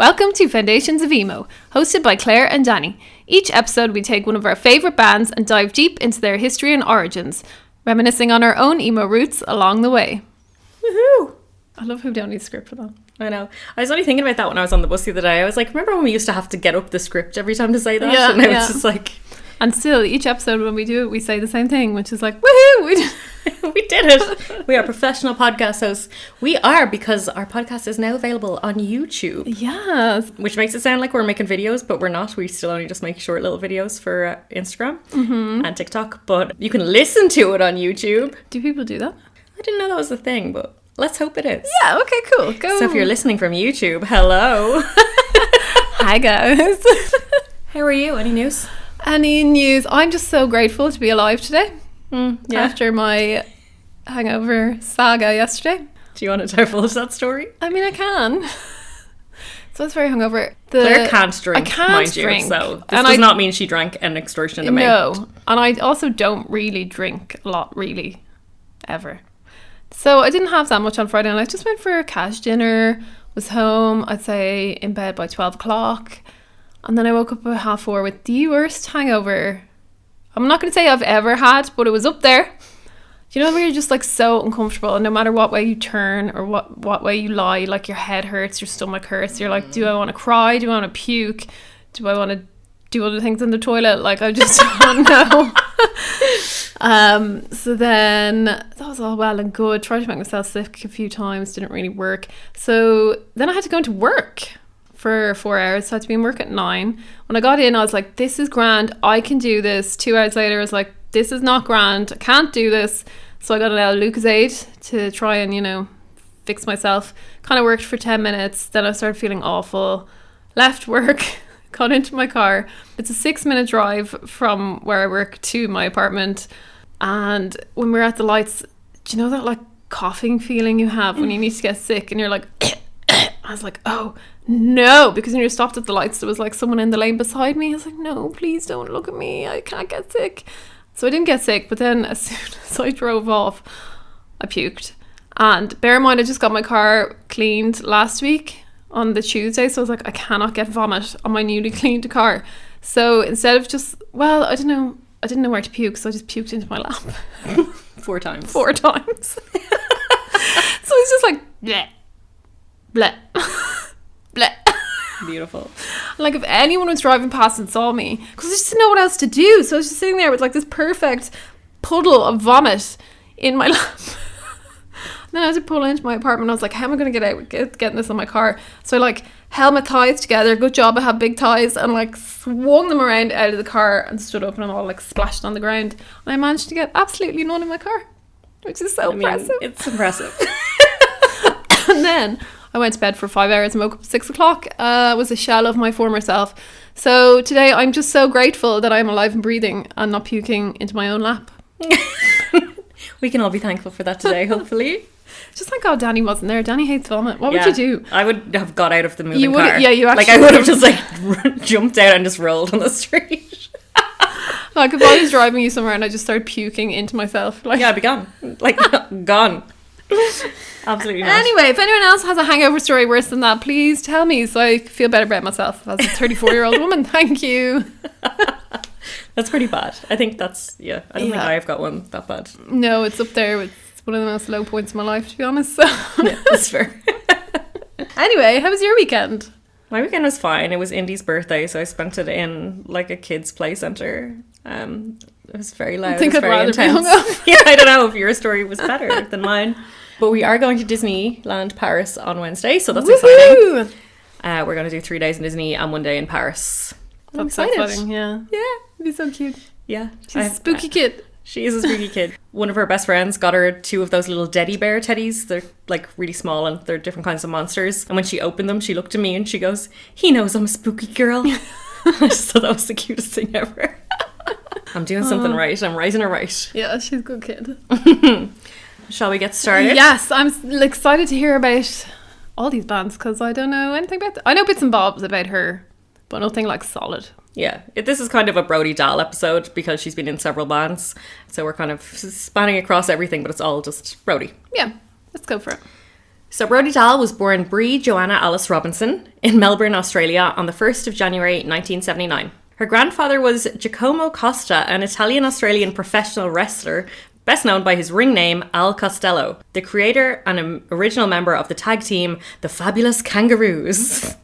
Welcome to Foundations of Emo, hosted by Claire and Danny. Each episode we take one of our favourite bands and dive deep into their history and origins, reminiscing on our own emo roots along the way. Woohoo! I love who don't need script for that. I know. I was only thinking about that when I was on the bus the other day. I was like, remember when we used to have to get up the script every time to say that? Yeah, and now it's just like... And still, each episode when we do it, we say the same thing, which is like, woohoo! We did it. We are professional podcast hosts. We are, because our podcast is now available on YouTube. Yes. Which makes it sound like we're making videos, but we're not. We still only just make short little videos for Instagram and TikTok. But you can listen to it on YouTube. Do people do that? I didn't know that was a thing, but let's hope it is. Yeah, okay, cool. Go. So if you're listening from YouTube, hello. Hi, guys. How are you? Any news? Any news? I'm just so grateful to be alive today. Yeah. After my hangover saga yesterday. Do you want to divulge that story? I mean, I can. So I was very hungover. Claire can't drink, I can't mind drink. you. So this does not mean she drank an extortion amount. No. And I also don't really drink a lot, really, ever. So I didn't have that much on Friday night. I just went for a cash dinner, was home, I'd say in bed by 12 o'clock. And then I woke up at 3:30 with the worst hangover I'm not going to say I've ever had, but it was up there. You know, where you're just like so uncomfortable, and no matter what way you turn or what way you lie, like your head hurts, your stomach hurts. You're like, do I want to cry? Do I want to puke? Do I want to do other things in the toilet? Like, I just don't know. So then that was all well and good. Tried to make myself sick a few times, didn't really work. So then I had to go into work for 4 hours. So I had to be in work at 9. When I got in, I was like, this is grand, I can do this. 2 hours later, I was like, this is not grand, I can't do this. So I got an Lucozade to try and, you know, fix myself. Kind of worked for 10 minutes. Then I started feeling awful. Left work, got into my car. It's a 6-minute drive from where I work to my apartment. And when we're at the lights, do you know that like coughing feeling you have when you need to get sick and you're like, I was like, oh no, because when you stopped at the lights, there was like someone in the lane beside me. I was like, no, please don't look at me, I can't get sick. So I didn't get sick, but then as soon as I drove off, I puked. And bear in mind, I just got my car cleaned last week on the Tuesday, so I was like, I cannot get vomit on my newly cleaned car. So instead of just, well, I didn't know where to puke, so I just puked into my lap. 4 times. 4 times. So it's just like, bleh, bleh, bleh. Beautiful. Like if anyone was driving past and saw me, because I just didn't know what else to do, so I was just sitting there with like this perfect puddle of vomit in my lap. Then I had to pull into my apartment. I was like, how am I going to get out getting this on my car? So I like held my thighs together. Good job I have big thighs. And like swung them around out of the car and stood up, and I'm all like splashed on the ground. And I managed to get absolutely none in my car, which is so impressive. It's impressive. And then I went to bed for 5 hours and woke up at 6 o'clock. Was a shell of my former self. So today I'm just so grateful that I'm alive and breathing and not puking into my own lap. We can all be thankful for that today, hopefully. Just thank God Danny wasn't there. Danny hates vomit. What would you do? I would have got out of the moving car. Yeah, you actually like I would have just like jumped out and just rolled on the street. Like if I was driving you somewhere and I just started puking into myself, like, yeah, I'd be gone. Like gone. Absolutely not. Anyway, if anyone else has a hangover story worse than that, please tell me so I feel better about myself as a 34-year-old woman. Thank you. That's pretty bad. I think that's, I don't think I've got one that bad. No, it's up there with one of the most low points in my life, to be honest. So. Yeah, that's fair. Anyway, how was your weekend? My weekend was fine. It was Indy's birthday, so I spent it in like a kids' play centre. It was very loud. I think it was I'd very rather intense. be hung up. Yeah, I don't know if your story was better than mine. But we are going to Disneyland Paris on Wednesday, so that's exciting. We're going to do 3 days in Disney and 1 day in Paris. I'm excited. Exciting, yeah. Yeah, it'd be so cute. Yeah. She's a spooky kid. She is a spooky kid. One of her best friends got her 2 of those little teddy bear teddies. They're like really small and they're different kinds of monsters. And when she opened them, she looked at me and she goes, he knows I'm a spooky girl. I just thought that was the cutest thing ever. I'm doing something right. I'm raising her right. Yeah, she's a good kid. Shall we get started? Yes, I'm excited to hear about all these bands because I don't know anything about them. I know bits and bobs about her, but nothing like solid. Yeah, this is kind of a Brody Dalle episode because she's been in several bands. So we're kind of spanning across everything, but it's all just Brody. Yeah, let's go for it. So Brody Dalle was born Brie Joanna Alice Robinson in Melbourne, Australia on the 1st of January 1979. Her grandfather was Giacomo Costa, an Italian-Australian professional wrestler, best known by his ring name, Al Costello, the creator and original member of the tag team, the Fabulous Kangaroos.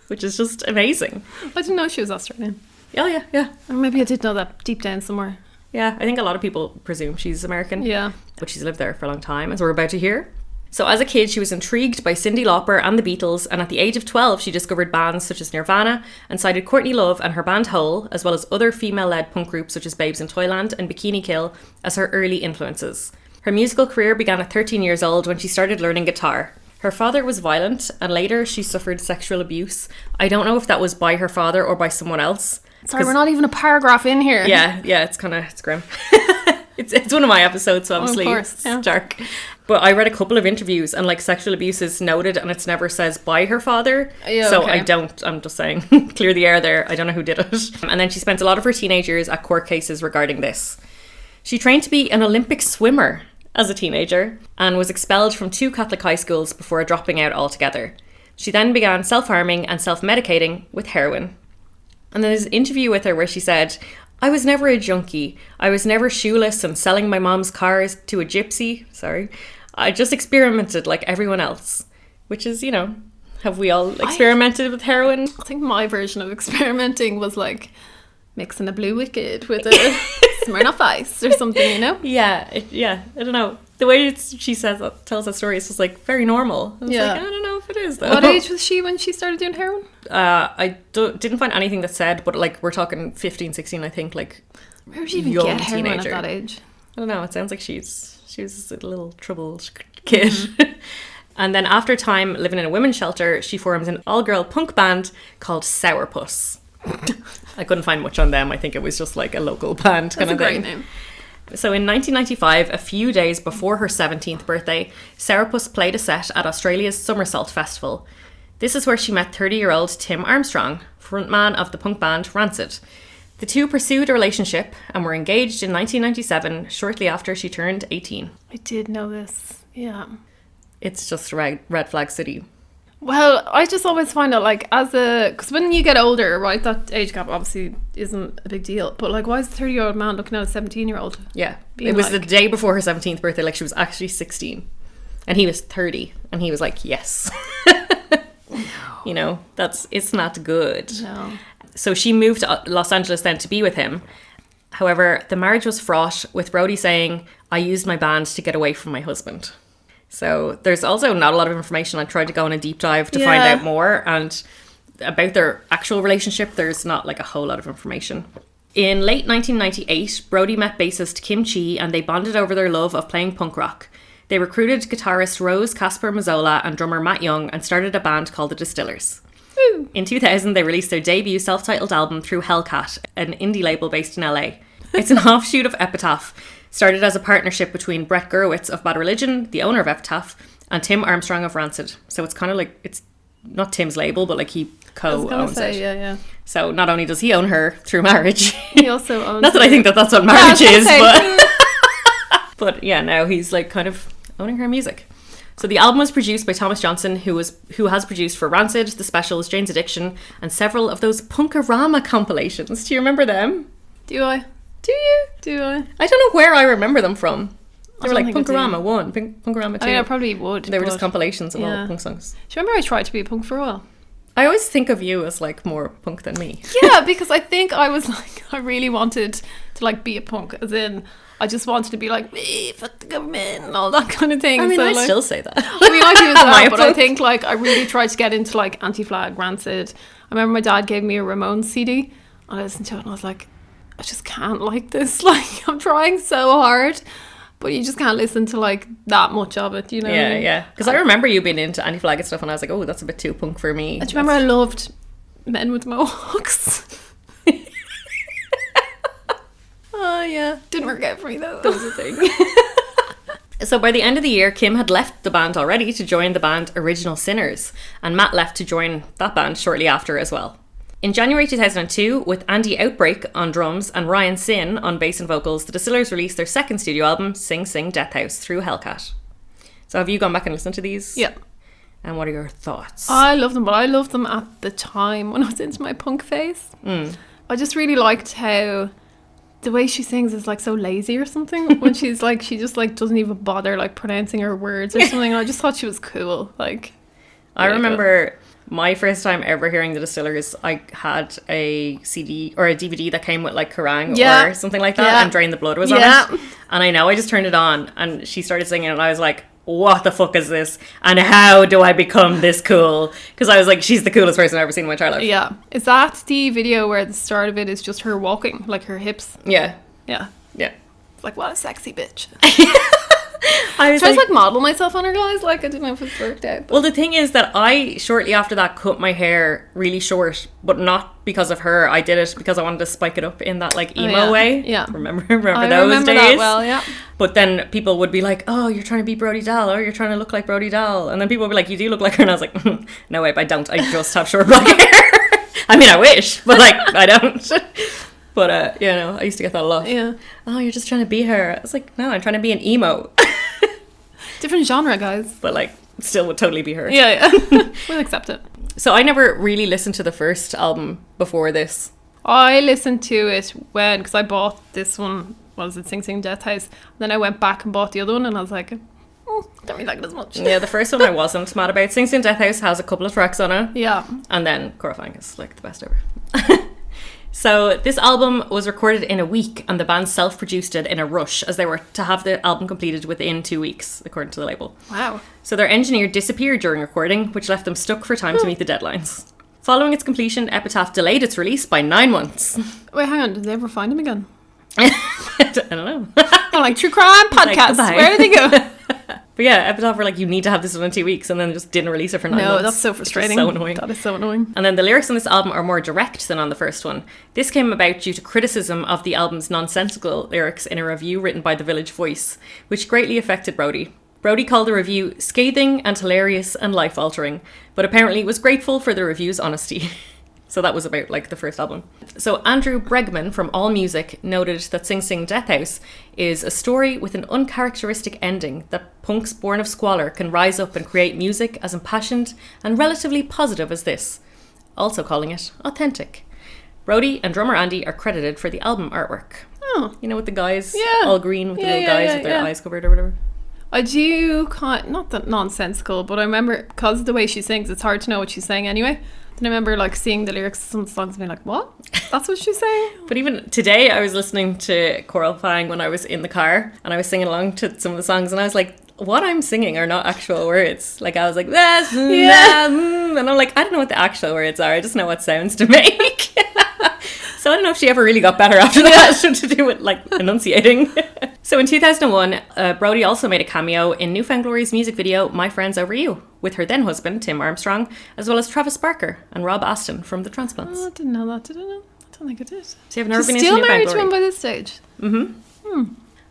Which is just amazing. I didn't know she was Australian. Oh, yeah. Or maybe I did know that deep down somewhere. Yeah, I think a lot of people presume she's American. Yeah. But she's lived there for a long time, as we're about to hear. So as a kid, she was intrigued by Cyndi Lauper and the Beatles, and at the age of 12, she discovered bands such as Nirvana and cited Courtney Love and her band Hole, as well as other female-led punk groups such as Babes in Toyland and Bikini Kill, as her early influences. Her musical career began at 13 years old when she started learning guitar. Her father was violent, and later she suffered sexual abuse. I don't know if that was by her father or by someone else. Sorry, we're not even a paragraph in here. Yeah, it's grim. It's one of my episodes, so obviously it's dark. But I read a couple of interviews and like sexual abuse is noted and it's never says by her father. Yeah, so okay. I'm just saying, clear the air there. I don't know who did it. And then she spent a lot of her teenage years at court cases regarding this. She trained to be an Olympic swimmer as a teenager and was expelled from 2 Catholic high schools before dropping out altogether. She then began self-harming and self-medicating with heroin. And there's an interview with her where she said, "I was never a junkie. I was never shoeless and selling my mom's cars to a gypsy. Sorry. I just experimented like everyone else." Which is, you know, have we all experimented with heroin? I think my version of experimenting was like mixing a Blue Wicked with a Smirnoff Ice or something, you know? Yeah, I don't know. The way she tells that story is just like very normal. Like, I don't know if it is though. What age was she when she started doing heroin? Didn't find anything that said, but like we're talking 15, 16, I think, like where would she even get heroin teenager. At that age? I don't know. It sounds like she was a little troubled kid. Mm-hmm. And then after time living in a women's shelter, she formed an all-girl punk band called Sourpuss. I couldn't find much on them. I think it was just like a local band kind of thing. That's a great name. So in 1995, a few days before her 17th birthday, Sourpuss played a set at Australia's Somersault Festival. This is where she met 30-year-old Tim Armstrong, frontman of the punk band Rancid. The two pursued a relationship and were engaged in 1997, shortly after she turned 18. I did know this, yeah. It's just red flag city. Well, I just always find out, like, because when you get older, right, that age gap obviously isn't a big deal, but, like, why is a 30-year-old man looking at a 17-year-old? Yeah, it was the day before her 17th birthday, like, she was actually 16, and he was 30, and he was like, yes. You know, it's not good. No. So she moved to Los Angeles then to be with him. However, the marriage was fraught, with Brody saying, "I used my band to get away from my husband." So there's also not a lot of information. I tried to go on a deep dive to find out more, and about their actual relationship, there's not like a whole lot of information. In late 1998, Brody met bassist Kim Chi and they bonded over their love of playing punk rock. They recruited guitarist Rose Casper Mazzola and drummer Matt Young and started a band called the Distillers. Woo. In 2000, they released their debut self-titled album through Hellcat, an indie label based in LA. It's an offshoot of Epitaph, started as a partnership between Brett Gurewitz of Bad Religion, the owner of Epitaph, and Tim Armstrong of Rancid. So it's kind of like, it's not Tim's label, but like he co-owns it. Yeah. So not only does he own her through marriage, he also owns not that I think that's what marriage is, but but yeah, now he's like kind of owning her music. So the album was produced by Thomas Johnson, who has produced for Rancid, The Specials, Jane's Addiction, and several of those Punkorama compilations. Do you remember them? Do I? Do you? Do I? I don't know where I remember them from. They were like Punkorama 1, Punkorama 2. I mean, I probably would. They were just compilations of all punk songs. Do you remember I tried to be a punk for a while? I always think of you as like more punk than me. Yeah, because I think I was like, I really wanted to like be a punk, as in I just wanted to be like, fuck the government and all that kind of thing. I mean, so, I like, still say that. I mean, I do as well, but I think like I really tried to get into like Anti-Flag, Rancid. I remember my dad gave me a Ramones CD and I listened to it and I was like, I just can't like this. Like, I'm trying so hard, but you just can't listen to like that much of it, you know? Yeah, yeah. Because I remember you being into Anti-Flag and stuff and I was like, oh, that's a bit too punk for me. Do you remember I loved Men with Mohawks? Oh yeah, didn't work out for me though. That was a thing. So by the end of the year, Kim had left the band already to join the band Original Sinners, and Matt left to join that band shortly after as well. In January 2002, with Andy Outbreak on drums and Ryan Sin on bass and vocals, the Distillers released their second studio album, Sing Sing Death House, through Hellcat. So have you gone back and listened to these? Yeah. And what are your thoughts? I love them, but I loved them at the time when I was into my punk phase. I just really liked how the way she sings is like so lazy or something. When she's like, she just like doesn't even bother like pronouncing her words or something. And I just thought she was cool. Like, I remember my first time ever hearing the Distillers, I had a CD or a DVD that came with like Kerrang or something like that, and Drain the Blood was on it. And I know I just turned it on and she started singing and I was like, what the fuck is this? And how do I become this cool? Because I was like, she's the coolest person I've ever seen in my entire life. Yeah. Is that the video where the start of it is just her walking, like her hips? Yeah. Yeah. Yeah. It's like, what a sexy bitch. I was trying to like model myself on her, guys. Like, I don't know if it's worked out. But. Well, the thing is that I, shortly after that, cut my hair really short, but not because of her. I did it because I wanted to spike it up in that like emo way. Yeah. Remember I those remember days? that well, yeah. But then people would be like, oh, you're trying to be Brody Dalle, or you're trying to look like Brody Dalle. And then people would be like, you do look like her. And I was like, no, I don't. I just have short black hair. I mean, I wish, but like, I don't. But, you know, I used to get that a lot. Yeah. Oh, you're just trying to be her. I was like, no, I'm trying to be an emo. Different genre, guys. But like, still would totally be her. Yeah. We'll accept it. So I never really listened to the first album before this. I listened to it because I bought this one, what was it, Sing Sing Death House. Then I went back and bought the other one and I was like, don't really like it as much. Yeah, the first one I wasn't mad about. Sing Sing Death House has a couple of tracks on it. Yeah. And then Horrifying is like the best ever. So this album was recorded in a week and the band self-produced it in a rush as they were to have the album completed within 2 weeks, according to the label. Wow. So their engineer disappeared during recording, which left them stuck for time to meet the deadlines. Following its completion, Epitaph delayed its release by 9 months. Wait, hang on. Did they ever find him again? I don't know. Oh, like True Crime Podcast. Like, where did they go? But yeah, Epitaph were like, you need to have this one in 2 weeks, and then just didn't release it for 9 months. No, that's so frustrating. So annoying. That is so annoying. And then the lyrics on this album are more direct than on the first one. This came about due to criticism of the album's nonsensical lyrics in a review written by The Village Voice, which greatly affected Brody. Brody called the review scathing and hilarious and life-altering, but apparently was grateful for the review's honesty. So that was about like the first album. So Andrew Bregman from AllMusic noted that Sing Sing Death House is a story with an uncharacteristic ending that punks born of squalor can rise up and create music as impassioned and relatively positive as this, also calling it authentic. Brody and drummer Andy are credited for the album artwork. Oh. You know, with the guys Yeah. all green with the little guys with their yeah. eyes covered or whatever. I do not that nonsensical, but I remember because of the way she sings, it's hard to know what she's saying anyway. And I remember like seeing the lyrics of some songs and being like, what? That's what she's saying? But even today I was listening to Coral Fang when I was in the car and I was singing along to some of the songs and I was like, what I'm singing are not actual words. Like I was like, and I'm like, I don't know what the actual words are. I just know what sounds to make. So I don't know if she ever really got better after that to do with like enunciating. So in 2001, Brody also made a cameo in Newfound Glory's music video, My Friends Over You, with her then husband, Tim Armstrong, as well as Travis Barker and Rob Aston from The Transplants. Oh, I didn't know that, did I know? I don't think I did. So you've never She's been into still Newfound married to Glory? him by this stage? Mm-hmm.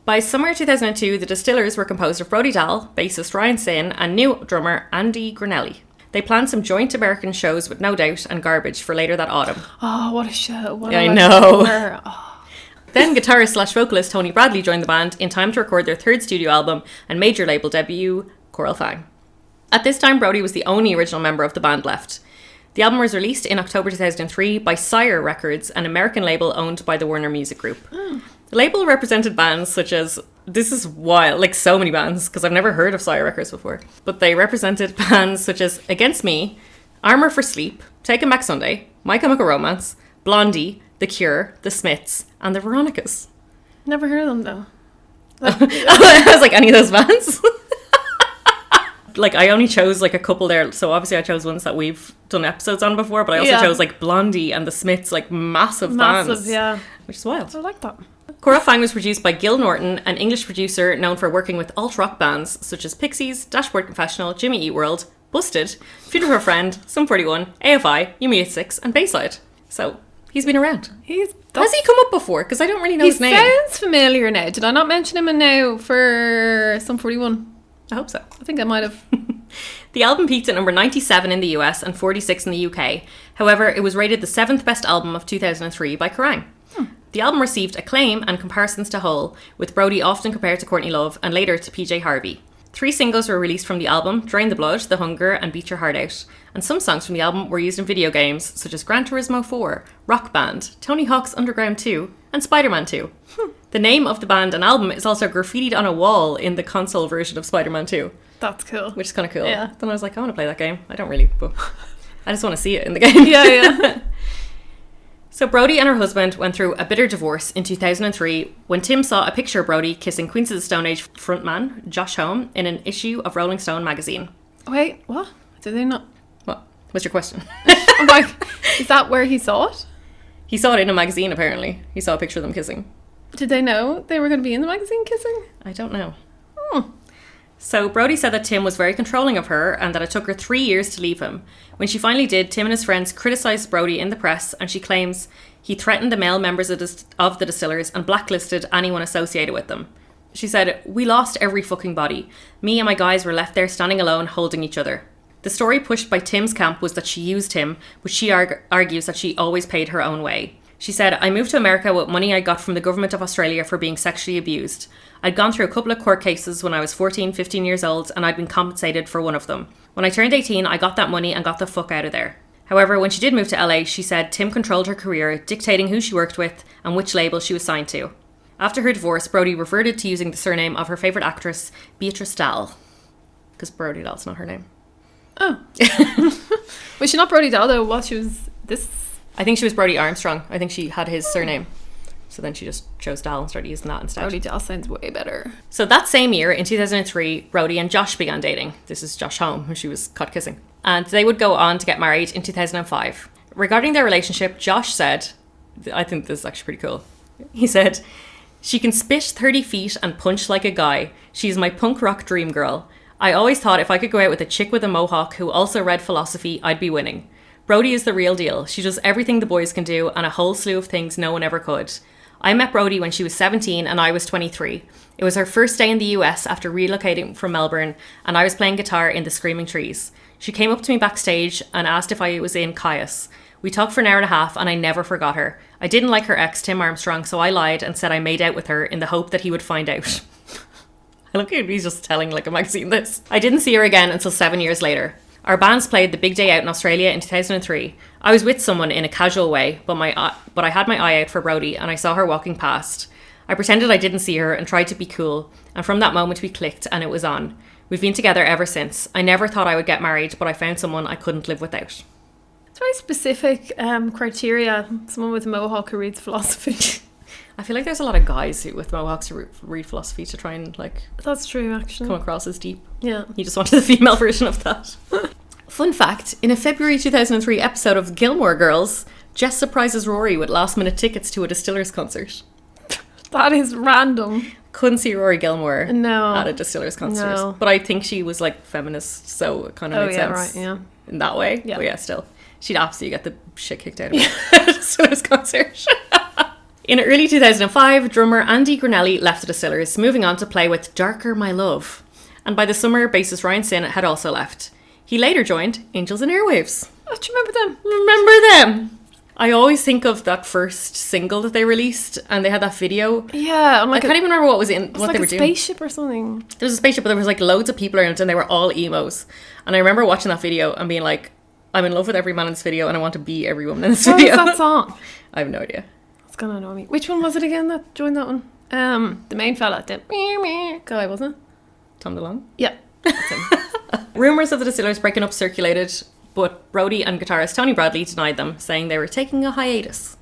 By summer 2002, the Distillers were composed of Brody Dalle, bassist Ryan Sin, and new drummer Andy Grinelli. They planned some joint American shows with No Doubt and Garbage for later that autumn. Oh, what a show. What I a know. Oh. Then guitarist/vocalist Tony Bradley joined the band in time to record their third studio album and major label debut, Coral Fang. At this time, Brody was the only original member of the band left. The album was released in October 2003 by Sire Records, an American label owned by the Warner Music Group. The label represented bands such as, this is wild, like so many bands, because I've never heard of Sire Records before, but they represented bands such as Against Me, Armour for Sleep, Taking Back Sunday, My Chemical Romance, Blondie, The Cure, The Smiths, and The Veronicas. Never heard of them though. I was like, any of those bands? Like, I only chose like a couple there, so obviously I chose ones that we've done episodes on before, but I also chose like Blondie and The Smiths, like massive bands. Yeah. Which is wild. I like that. Coral Fang was produced by Gil Norton, an English producer known for working with alt-rock bands such as Pixies, Dashboard Confessional, Jimmy Eat World, Busted, Future for a Friend, Sum 41, AFI, Yumi 86, and Bayside. So, he's been around. Has he come up before? Because I don't really know his name. He sounds familiar now. Did I not mention him in now for Sum 41? I hope so. I think I might have. The album peaked at number 97 in the US and 46 in the UK. However, it was rated the 7th best album of 2003 by Kerrang. The album received acclaim and comparisons to Hole, with Brody often compared to Courtney Love and later to PJ Harvey. 3 singles were released from the album: Drain the Blood, The Hunger, and Beat Your Heart Out. And some songs from the album were used in video games such as Gran Turismo 4, Rock Band, Tony Hawk's Underground 2, and Spider-Man 2. The name of the band and album is also graffitied on a wall in the console version of Spider-Man 2. That's cool. Which is kind of cool. Yeah. Then I was like, I want to play that game. I don't really, but I just want to see it in the game. Yeah. So Brody and her husband went through a bitter divorce in 2003 when Tim saw a picture of Brody kissing Queens of the Stone Age frontman Josh Homme in an issue of Rolling Stone magazine. Wait, what? Did they not? What? What's your question? I'm like, is that where he saw it? He saw it in a magazine, apparently. He saw a picture of them kissing. Did they know they were going to be in the magazine kissing? I don't know. So Brody said that Tim was very controlling of her and that it took her 3 years to leave him. When she finally did, Tim and his friends criticised Brody in the press, and she claims he threatened the male members of the Distillers and blacklisted anyone associated with them. She said, "We lost every fucking body. Me and my guys were left there standing alone, holding each other." The story pushed by Tim's camp was that she used him, but she argues that she always paid her own way. She said, "I moved to America with money I got from the government of Australia for being sexually abused. I'd gone through a couple of court cases when I was 14, 15 years old, and I'd been compensated for one of them. When I turned 18, I got that money and got the fuck out of there." However, when she did move to LA, she said Tim controlled her career, dictating who she worked with and which label she was signed to. After her divorce, Brody reverted to using the surname of her favourite actress, Beatrice Dalle. Because Brody Dalle's not her name. Oh. Was she not Brody Dalle though? While she was this? I think she was Brody Armstrong. I think she had his surname. So then she just chose Dalle and started using that instead. Brody Dalle sounds way better. So that same year, in 2003, Brody and Josh began dating. This is Josh Homme, who she was caught kissing. And they would go on to get married in 2005. Regarding their relationship, Josh said, I think this is actually pretty cool. He said, "She can spit 30 feet and punch like a guy. She's my punk rock dream girl. I always thought if I could go out with a chick with a mohawk who also read philosophy, I'd be winning. Brody is the real deal. She does everything the boys can do and a whole slew of things no one ever could. I met Brody when she was 17 and I was 23. It was her first day in the US after relocating from Melbourne, and I was playing guitar in the Screaming Trees. She came up to me backstage and asked if I was in Caius. We talked for an hour and a half and I never forgot her. I didn't like her ex, Tim Armstrong, so I lied and said I made out with her in the hope that he would find out." I look at he's just telling like a magazine this. "I didn't see her again until 7 years later. Our bands played the big day out in Australia in 2003. I was with someone in a casual way, but I had my eye out for Brody and I saw her walking past. I pretended I didn't see her and tried to be cool, and from that moment we clicked and it was on. We've been together ever since. I never thought I would get married, but I found someone I couldn't live without." It's very specific criteria. Someone with a mohawk who reads philosophy. I feel like there's a lot of guys with mohawks who read philosophy to try and like That's true, actually. come across as deep. Yeah. You just wanted the female version of that. Fun fact, in a February 2003 episode of Gilmore Girls, Jess surprises Rory with last minute tickets to a Distillers concert. That is random. Couldn't see Rory Gilmore at a Distillers concert. No. But I think she was like feminist, so it kind of made sense right, yeah. in that way. Yeah. But yeah, still. She'd absolutely get the shit kicked out of her at a Distillers concert. In early 2005, drummer Andy Granelli left the Distillers, moving on to play with Darker My Love. And by the summer, bassist Ryan Sinnott had also left. He later joined Angels and Airwaves. Oh, do you remember them? Remember them? I always think of that first single that they released, and they had that video. Yeah, I'm like, I can't even remember what was in what like they were a doing. spaceship or something. There was a spaceship, but there was like loads of people around it, and they were all emos. And I remember watching that video and being like, I'm in love with every man in this video, and I want to be every woman in this What video. was that song? I have no idea. It's gonna annoy me. Which one was it again that joined that one? The main fella, the guy, wasn't it? Tom DeLonge? Yeah. That's him. Rumours of the Distillers breaking up circulated, but Brody and guitarist Tony Bradley denied them, saying they were taking a hiatus.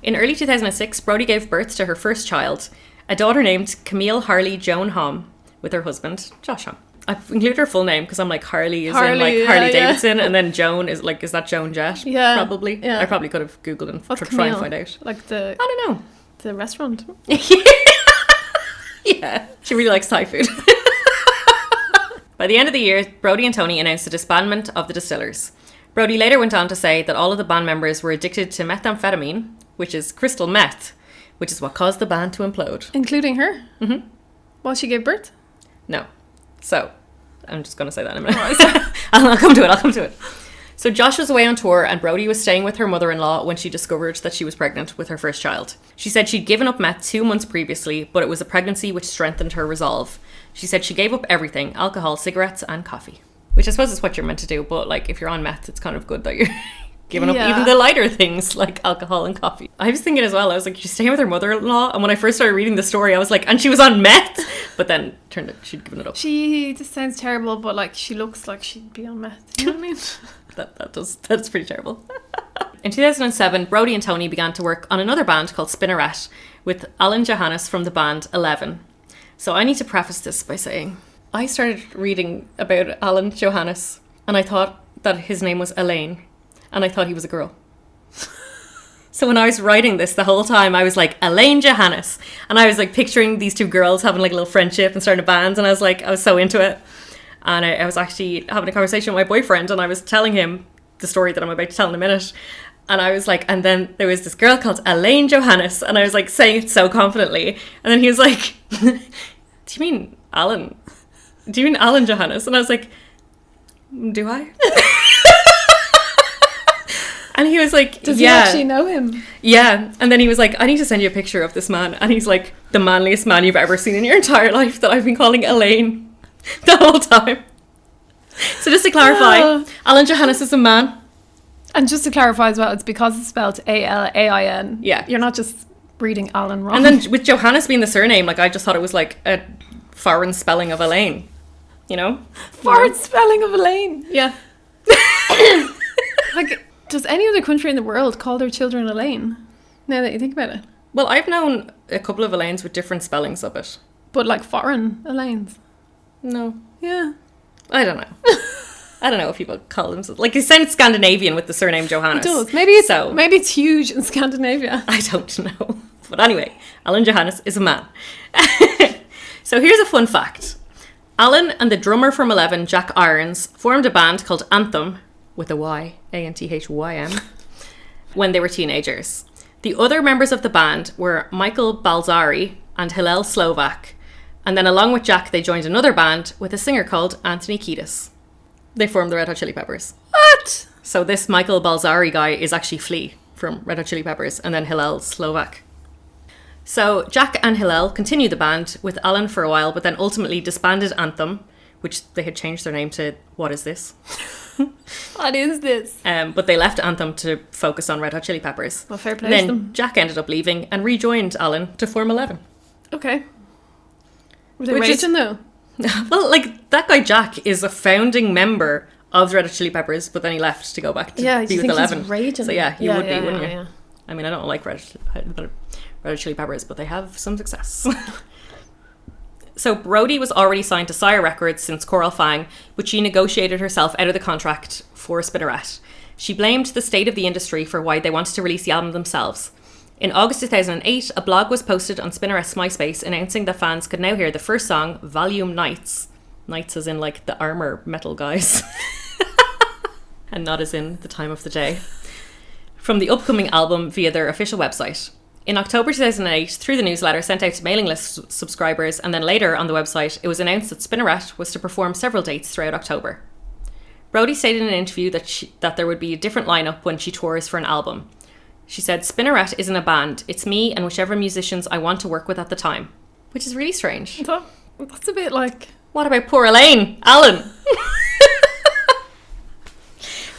In early 2006, Brody gave birth to her first child, a daughter named Camille Harley Joan Homme, with her husband, Josh Homme. I've included her full name because I'm like Harley is in like Harley Davidson, and then Joan is like, is that Joan Jett? Yeah. Probably. Yeah. I probably could have Googled and What's try and Camille? find out. Like the I don't know. the restaurant. Yeah. She really likes Thai food. By the end of the year, Brody and Tony announced the disbandment of the Distillers. Brody later went on to say that all of the band members were addicted to methamphetamine, which is crystal meth, which is what caused the band to implode. Including her? Mm-hmm. While she gave birth? No. So, I'm just going to say that in a minute. I'll come to it. So Josh was away on tour and Brody was staying with her mother-in-law when she discovered that she was pregnant with her first child. She said she'd given up meth 2 months previously, but it was a pregnancy which strengthened her resolve. She said she gave up everything: alcohol, cigarettes, and coffee. Which I suppose is what you're meant to do, but like if you're on meth, it's kind of good that you're giving up even the lighter things like alcohol and coffee. I was thinking as well, I was like, she's staying with her mother-in-law, and when I first started reading the story, I was like, and she was on meth, but then turned out she'd given it up. She just sounds terrible, but like she looks like she'd be on meth. You know what I mean? That's pretty terrible. In 2007, Brody and Tony began to work on another band called Spinneret with Alain Johannes from the band 11. So I need to preface this by saying, I started reading about Alain Johannes and I thought that his name was Alain and I thought he was a girl. So when I was writing this the whole time, I was like, Alain Johannes. And I was like picturing these two girls having like a little friendship and starting a band, and I was so into it. And I was actually having a conversation with my boyfriend and I was telling him the story that I'm about to tell in a minute. And I was like, and then there was this girl called Alain Johannes, and I was like saying it so confidently. And then he was like, do you mean Alan? Do you mean Alain Johannes? And I was like, do I? And he was like, does he actually know him? Yeah. And then he was like, I need to send you a picture of this man. And he's like, the manliest man you've ever seen in your entire life, that I've been calling Alain the whole time. So just to clarify, Alain Johannes is a man. And just to clarify as well, it's because it's spelled A-L-A-I-N. Yeah. You're not just reading Alan wrong. And then with Johannes being the surname, like I just thought it was like a foreign spelling of Elaine. You know? Foreign spelling of Elaine. Yeah. Like, does any other country in the world call their children Elaine? Now that you think about it. Well, I've known a couple of Elaines with different spellings of it. But like foreign Elaines. No. Yeah. I don't know. I don't know if people call them... Like, it sounds Scandinavian with the surname Johannes. It does. Maybe it's huge in Scandinavia. I don't know. But anyway, Alain Johannes is a man. So here's a fun fact. Alan and the drummer from 11, Jack Irons, formed a band called Anthem, with a Y, A-N-T-H-Y-M, when they were teenagers. The other members of the band were Michael Balzari and Hillel Slovak. And then along with Jack, they joined another band with a singer called Anthony Kiedis. They formed the Red Hot Chili Peppers. What? So this Michael Balzari guy is actually Flea from Red Hot Chili Peppers, and then Hillel Slovak. So Jack and Hillel continued the band with Alan for a while, but then ultimately disbanded Anthem, which they had changed their name to What Is This? What is this? But they left Anthem to focus on Red Hot Chili Peppers. Well, fair play Then to them. Jack ended up leaving and rejoined Alan to form 11. Okay. Were they Which is- raging though? Well, like, that guy Jack is a founding member of Red Hot Chili Peppers, but then he left to go back to be with 11. He's raging? So yeah, you would be, wouldn't you? Yeah. I mean, I don't like Red Hot Chili Peppers, but they have some success. So Brody was already signed to Sire Records since Coral Fang, but she negotiated herself out of the contract for Spinneret. She blamed the state of the industry for why they wanted to release the album themselves. In August 2008, a blog was posted on Spinneret's MySpace announcing that fans could now hear the first song, Volume Nights. Nights as in like the armor metal guys. And not as in the time of the day. From the upcoming album via their official website. In October 2008, through the newsletter sent out to mailing list subscribers, and then later on the website, it was announced that Spinneret was to perform several dates throughout October. Brody stated in an interview that there would be a different lineup when she tours for an album. She said, Spinneret isn't a band, it's me and whichever musicians I want to work with at the time. Which is really strange. That's a bit like... What about poor Elaine? Alan?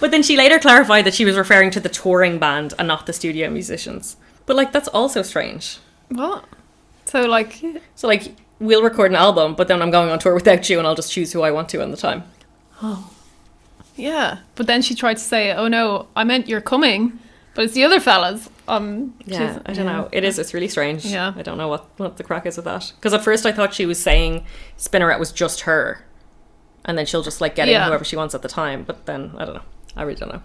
But then she later clarified that she was referring to the touring band and not the studio musicians. But like, that's also strange. What? So like, we'll record an album, but then I'm going on tour without you and I'll just choose who I want to on the time. oh, yeah. But then she tried to say, oh no, I meant you're coming, but it's the other fellas. Yeah, I don't know. It's really strange. Yeah. I don't know what the crack is with that. Because at first I thought she was saying Spinneret was just her. And then she'll just like get in whoever she wants at the time. But then, I don't know. I really don't know.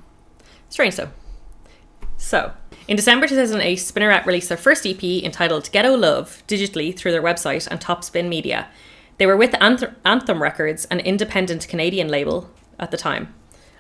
Strange though. So, in December 2008, Spinneret released their first EP entitled Ghetto Love digitally through their website and Topspin Media. They were with Anthem Records, an independent Canadian label at the time.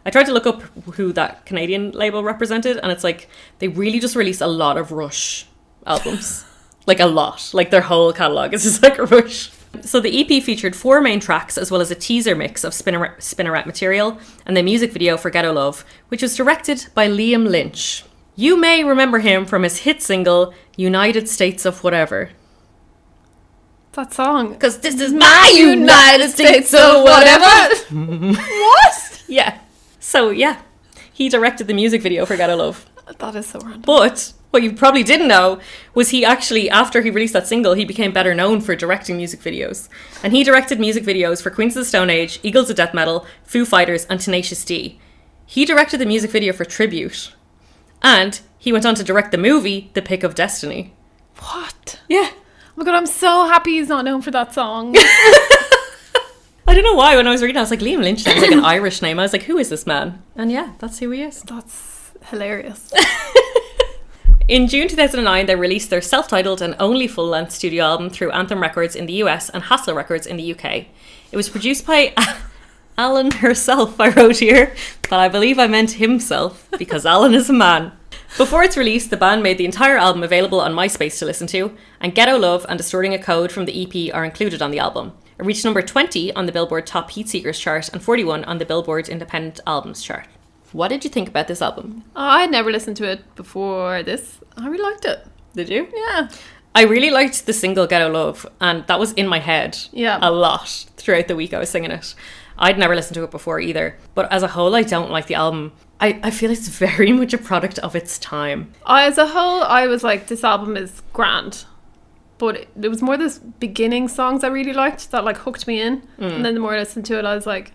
I tried to look up who that Canadian label represented, and it's like, they really just release a lot of Rush albums. Like a lot. Like their whole catalogue is just like Rush. So the EP featured 4 main tracks as well as a teaser mix of Spinneret material and the music video for Ghetto Love, which was directed by Liam Lynch. You may remember him from his hit single, United States of Whatever. That song. Because this is my United States of whatever. What? Yeah. So, yeah. He directed the music video for Ghetto Love. That is so random. But what you probably didn't know was he actually, after he released that single, he became better known for directing music videos. And he directed music videos for Queens of the Stone Age, Eagles of Death Metal, Foo Fighters, and Tenacious D. He directed the music video for Tribute. And he went on to direct the movie, The Pick of Destiny. What? Yeah. Oh my god, I'm so happy he's not known for that song. I don't know why, when I was reading, I was like, Liam Lynch sounds like an Irish name. I was like, who is this man? And yeah, that's who he is. That's hilarious. In June 2009, they released their self-titled and only full-length studio album through Anthem Records in the US and Hassel Records in the UK. It was produced by Alan herself, I wrote here, but I believe I meant himself, because Alan is a man. Before its release, the band made the entire album available on MySpace to listen to, and Ghetto Love and Distorting a Code from the EP are included on the album. It reached number 20 on the Billboard Top Heatseekers chart and 41 on the Billboard Independent Albums chart. What did you think about this album? I had never listened to it before this. I really liked it. Did you? Yeah. I really liked the single Ghetto Love, and that was in my head a lot throughout the week I was singing it. I'd never listened to it before either, but as a whole, I don't like the album. I feel it's very much a product of its time. As a whole, I was like, this album is grand. But it was more the beginning songs I really liked that like hooked me in. And then the more I listened to it, I was like,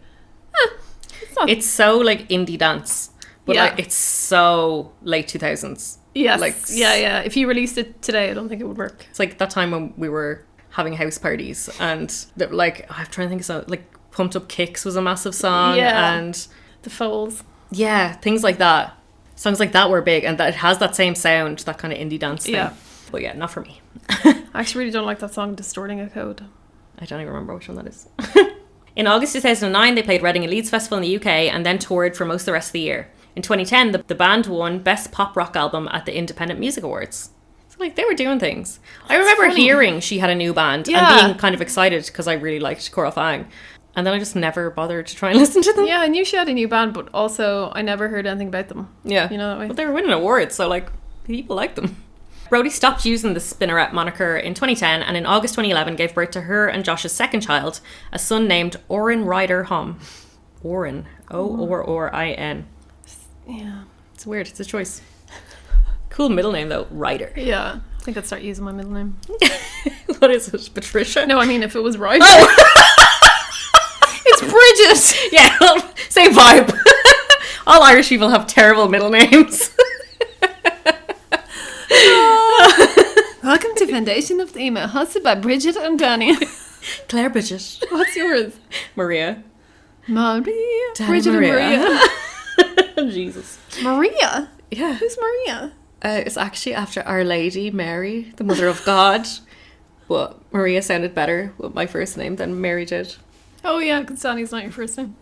it's so like indie dance, but like it's so late 2000s. Yes. Like, yeah. If you released it today, I don't think it would work. It's like that time when we were having house parties and like, I'm trying to think of something, like Pumped Up Kicks was a massive song. Yeah. And The Foals. Yeah, things like that. Songs like that were big, and that it has that same sound, that kind of indie dance thing. Yeah. But yeah, not for me. I actually really don't like that song, Distorting a Code. I don't even remember which one that is. In August 2009, they played Reading and Leeds Festival in the UK and then toured for most of the rest of the year. In 2010, the band won Best Pop Rock Album at the Independent Music Awards. So like, they were doing things. I remember hearing she had a new band and being kind of excited because I really liked Coral Fang. And then I just never bothered to try and listen to them. Yeah, I knew she had a new band, but also I never heard anything about them. Yeah. You know that way? But they were winning awards, so like, people liked them. Brody stopped using the Spinneret moniker in 2010 and in August 2011 gave birth to her and Josh's second child, a son named Orin Ryder Hom. Orin. O-R-R-I-N. Yeah. It's weird. It's a choice. Cool middle name though, Ryder. Yeah. I think I'd start using my middle name. What is it? Patricia? No, I mean if it was Ryder. Oh. It's Bridget. Yeah, well, same vibe. All Irish people have terrible middle names. Welcome to Foundation of the Email, hosted by Bridget and Danny. Claire Bridget. What's yours? Maria. Maria. Danny Bridget Maria. And Maria. Jesus. Maria? Yeah. Who's Maria? It's actually after Our Lady, Mary, the Mother of God. But Maria sounded better with my first name than Mary did. Oh yeah, because Danny's not your first name.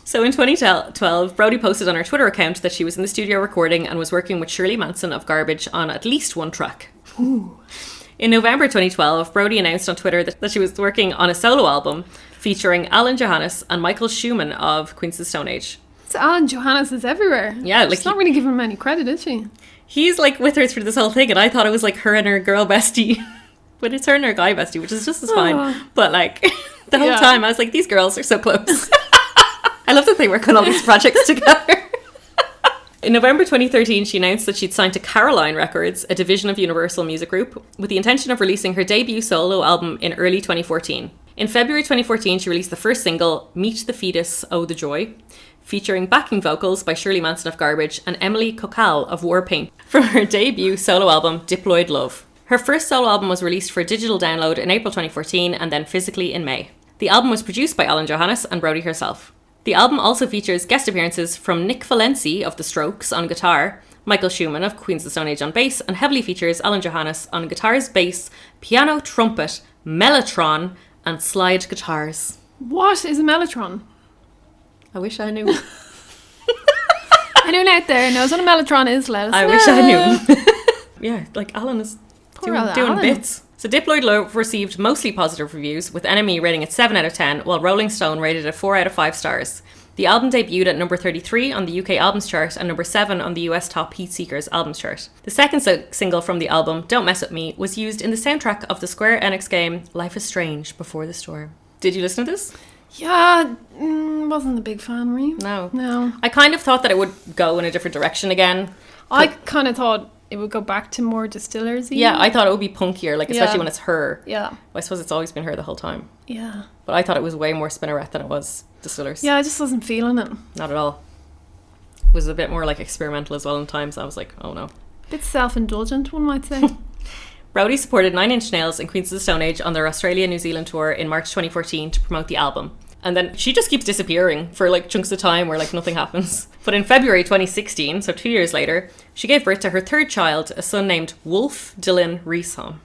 So in 2012, Brody posted on her Twitter account that she was in the studio recording and was working with Shirley Manson of Garbage on at least one track. Ooh. In November 2012, Brody announced on Twitter that she was working on a solo album featuring Alain Johannes and Michael Schumann of Queens of the Stone Age. So Alain Johannes is everywhere. Yeah, like she's not really giving him any credit, is she? He's like with her through this whole thing, and I thought it was like her and her girl bestie. But it's her and her guy bestie, which is just as fine. But like the whole time I was like, these girls are so close. I love that they work on all these projects together. In November 2013, she announced that she'd signed to Caroline Records, a division of Universal Music Group, with the intention of releasing her debut solo album in early 2014. In February 2014, she released the first single, Meet the Fetus, Oh the Joy, featuring backing vocals by Shirley Manson of Garbage and Emily Cocal of Warpaint from her debut solo album, Diploid Love. Her first solo album was released for digital download in April 2014 and then physically in May. The album was produced by Alain Johannes and Brody herself. The album also features guest appearances from Nick Valenci of The Strokes on guitar, Michael Schumann of Queens of the Stone Age on bass, and heavily features Alain Johannes on guitars, bass, piano, trumpet, mellotron, and slide guitars. What is a mellotron? I wish I knew. Anyone out there knows what a mellotron is, let us know. I wish I knew. Yeah, like Alan is doing Alan. bits. So Diploid Love received mostly positive reviews, with NME rating it 7 out of 10, while Rolling Stone rated it 4 out of 5 stars. The album debuted at number 33 on the UK Albums Chart and number 7 on the US Top Heat Seekers Albums Chart. The second single from the album, Don't Mess With Me, was used in the soundtrack of the Square Enix game Life is Strange Before the Storm. Did you listen to this? Yeah, wasn't a big fan, were you? No. I kind of thought that it would go in a different direction again. I kind of thought it would go back to more Distillers. Yeah, I thought it would be punkier, like especially when it's her. Yeah. Well, I suppose it's always been her the whole time. Yeah. But I thought it was way more Spinneret than it was Distillers. Yeah, I just wasn't feeling it. Not at all. It was a bit more like experimental as well in times. I was like, oh no. Bit self-indulgent, one might say. Brody supported Nine Inch Nails and Queens of the Stone Age on their Australia-New Zealand tour in March 2014 to promote the album. And then she just keeps disappearing for like chunks of time where like nothing happens. But in February 2016, so 2 years later, she gave birth to her third child, a son named Wolf Dylan Reesham.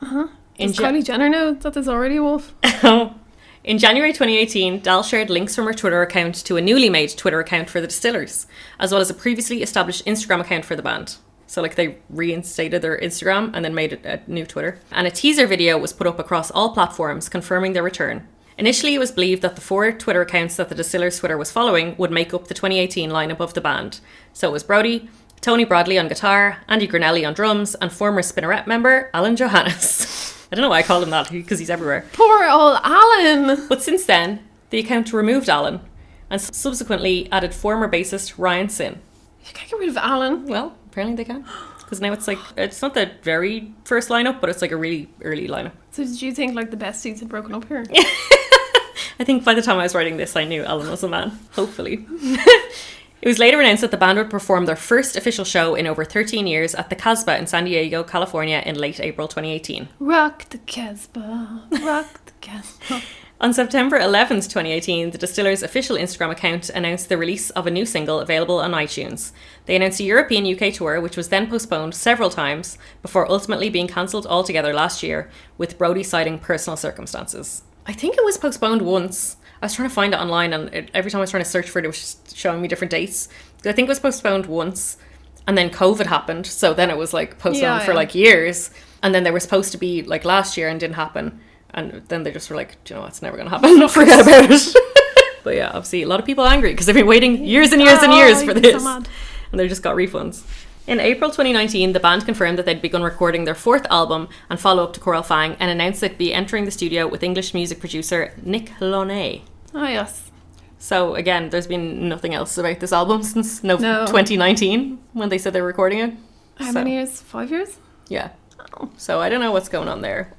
Does Kylie Jenner know that there's already a wolf? In January 2018, Dalle shared links from her Twitter account to a newly made Twitter account for the Distillers, as well as a previously established Instagram account for the band. So like they reinstated their Instagram and then made it a new Twitter. And a teaser video was put up across all platforms confirming their return. Initially, it was believed that the 4 Twitter accounts that the Distillers Twitter was following would make up the 2018 lineup of the band. So it was Brody, Tony Bradley on guitar, Andy Granelli on drums, and former Spinneret member Alain Johannes. I don't know why I call him that, because he's everywhere. Poor old Alan! But since then, the account removed Alan, and subsequently added former bassist Ryan Sin. You can't get rid of Alan. Well, apparently they can. Because now it's like, it's not the very first lineup, but it's like a really early lineup. So did you think like the besties had broken up here? I think by the time I was writing this, I knew Alan was a man. Hopefully. It was later announced that the band would perform their first official show in over 13 years at the Casbah in San Diego, California in late April 2018. Rock the Casbah, rock the Casbah. On September 11th, 2018, the Distillers' official Instagram account announced the release of a new single available on iTunes. They announced a European UK tour, which was then postponed several times before ultimately being cancelled altogether last year, with Brody citing personal circumstances. I think it was postponed once. I was trying to find it online, and every time I was trying to search for it, it was just showing me different dates. I think it was postponed once, and then COVID happened, so then it was like postponed for like years. And then they were supposed to be like last year and didn't happen. And then they just were like, do you know what, it's never going to happen. Forget about it. But yeah, obviously a lot of people are angry because they've been waiting years and years and years for this. So and they just got refunds. In April 2019, the band confirmed that they'd begun recording their 4th album and follow-up to Coral Fang, and announced they'd be entering the studio with English music producer Nick Launay. Oh, yes. So again, there's been nothing else about this album since 2019 when they said they were recording it. How many years? 5 years? Yeah. So I don't know what's going on there.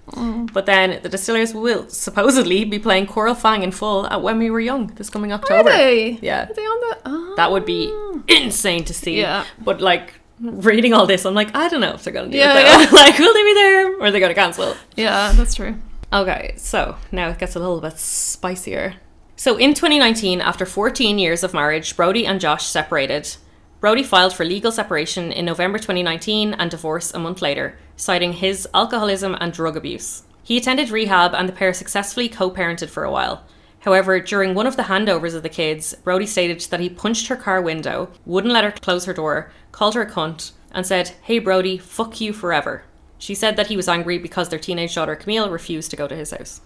But then the Distillers will supposedly be playing Coral Fang in full at When We Were Young this coming October. Are they? Yeah. Are they on the... Oh. That would be insane to see. Yeah. But like reading all this, I'm like, I don't know if they're going to do it though. Yeah. Like, will they be there or are they going to cancel? Yeah, that's true. Okay, so now it gets a little bit spicier. So in 2019, after 14 years of marriage, Brody and Josh separated. Brody filed for legal separation in November 2019 and divorce a month later, citing his alcoholism and drug abuse. He attended rehab and the pair successfully co-parented for a while. However, during one of the handovers of the kids, Brody stated that he punched her car window, wouldn't let her close her door, called her a cunt, and said, "Hey Brody, fuck you forever." She said that he was angry because their teenage daughter Camille refused to go to his house.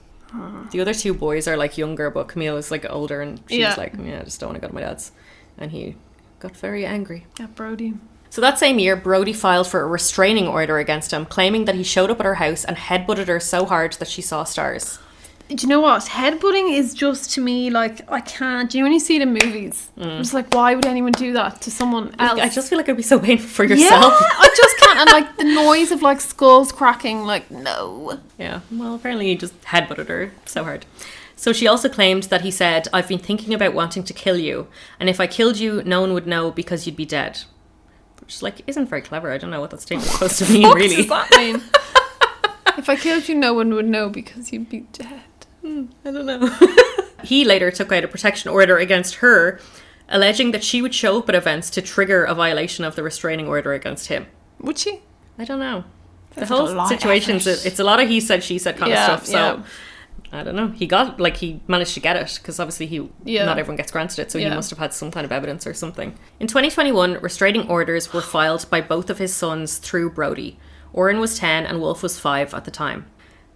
The other 2 boys are like younger, but Camille is like older, and she was like, yeah, I just don't want to go to my dad's. And he got very angry. Yeah, Brody. So that same year, Brody filed for a restraining order against him, claiming that he showed up at her house and headbutted her so hard that she saw stars. Do you know what? Headbutting is just, to me, like, I can't. You only see it in movies. I'm just like, why would anyone do that to someone else? I just feel like it'd be so painful for yourself. Yeah, I just can't. And like the noise of like skulls cracking, like, no. Yeah, well, apparently he just headbutted her so hard. So she also claimed that he said, "I've been thinking about wanting to kill you, and if I killed you, no one would know because you'd be dead." Which like isn't very clever. I don't know what that statement's supposed to mean, really. What does that mean? If I killed you, no one would know because you'd be dead. I don't know. He later took out a protection order against her, alleging that she would show up at events to trigger a violation of the restraining order against him. Would she? I don't know. That's the whole situation, it's a lot of he said, she said kind of stuff. So I don't know. He managed to get it because obviously not everyone gets granted it. So he must have had some kind of evidence or something. In 2021, restraining orders were filed by both of his sons through Brody. Oren was 10 and Wolf was 5 at the time.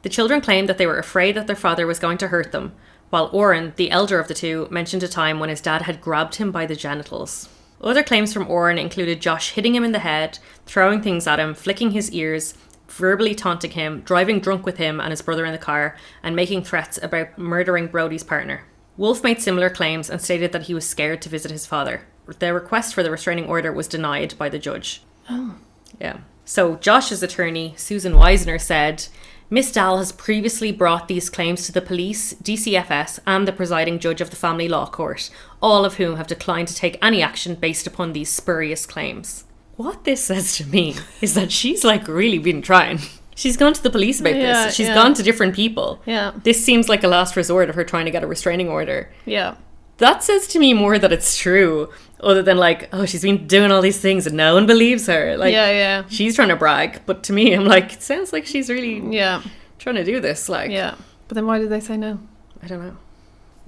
The children claimed that they were afraid that their father was going to hurt them, while Oren, the elder of the two, mentioned a time when his dad had grabbed him by the genitals. Other claims from Oren included Josh hitting him in the head, throwing things at him, flicking his ears, verbally taunting him, driving drunk with him and his brother in the car, and making threats about murdering Brody's partner. Wolf made similar claims and stated that he was scared to visit his father. Their request for the restraining order was denied by the judge. Oh. Yeah. So Josh's attorney, Susan Weisner, said, Miss Dalle has previously brought these claims to the police, DCFS, and the presiding judge of the family law court, all of whom have declined to take any action based upon these spurious claims. What this says to me is that she's like really been trying. She's gone to the police about this. She's gone to different people. Yeah. This seems like a last resort of her trying to get a restraining order. Yeah. That says to me more that it's true, other than like, oh, she's been doing all these things and no one believes her. Like, yeah. She's trying to brag, but to me, I'm like, it sounds like she's really Yeah. trying to do this. Like, Yeah. But then why did they say no? I don't know.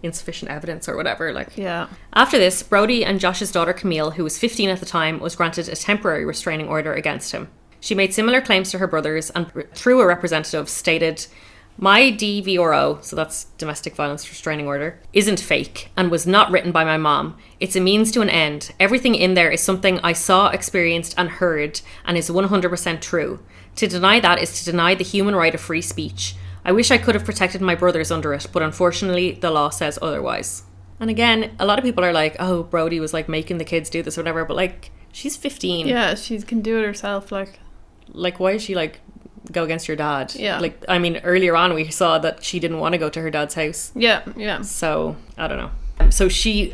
Insufficient evidence or whatever. Like, Yeah. After this, Brody and Josh's daughter Camille, who was 15 at the time, was granted a temporary restraining order against him. She made similar claims to her brothers and, through a representative, stated, my DVRO, so that's domestic violence restraining order, isn't fake and was not written by my mom. It's a means to an end. Everything in there is something I saw, experienced and heard and is 100% true. To deny that is to deny the human right of free speech. I wish I could have protected my brothers under it, but unfortunately the law says otherwise. And again, a lot of people are like, oh, Brody was like making the kids do this or whatever, but like, she's 15. Yeah, she can do it herself, like. Like, why is she like, go against your dad? Yeah. Like, I mean, earlier on we saw that she didn't want to go to her dad's house. Yeah. So, I don't know. So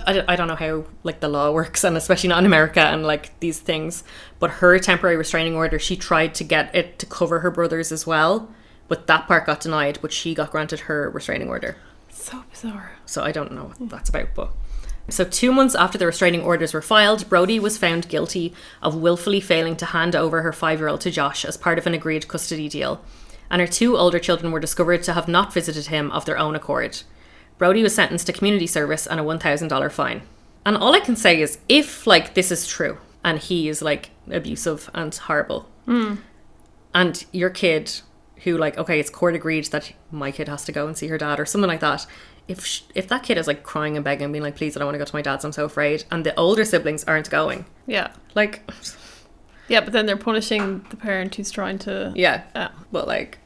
I don't know how, like, the law works, and especially not in America and, like, these things. But her temporary restraining order, she tried to get it to cover her brothers as well. But that part got denied, but she got granted her restraining order. So bizarre. So I don't know what that's about, but... So 2 months after the restraining orders were filed, Brody was found guilty of willfully failing to hand over her 5-year-old to Josh as part of an agreed custody deal. And her 2 older children were discovered to have not visited him of their own accord. Brody was sentenced to community service and a $1,000 fine. And all I can say is, if, like, this is true, and he is, like, abusive and horrible, and your kid, who, like, okay, it's court agreed that my kid has to go and see her dad or something like that, if that kid is like crying and begging and being like, please, I don't want to go to my dad's, I'm so afraid, and the older siblings aren't going, Yeah. like, Yeah, but then they're punishing the parent who's trying to... yeah. But like,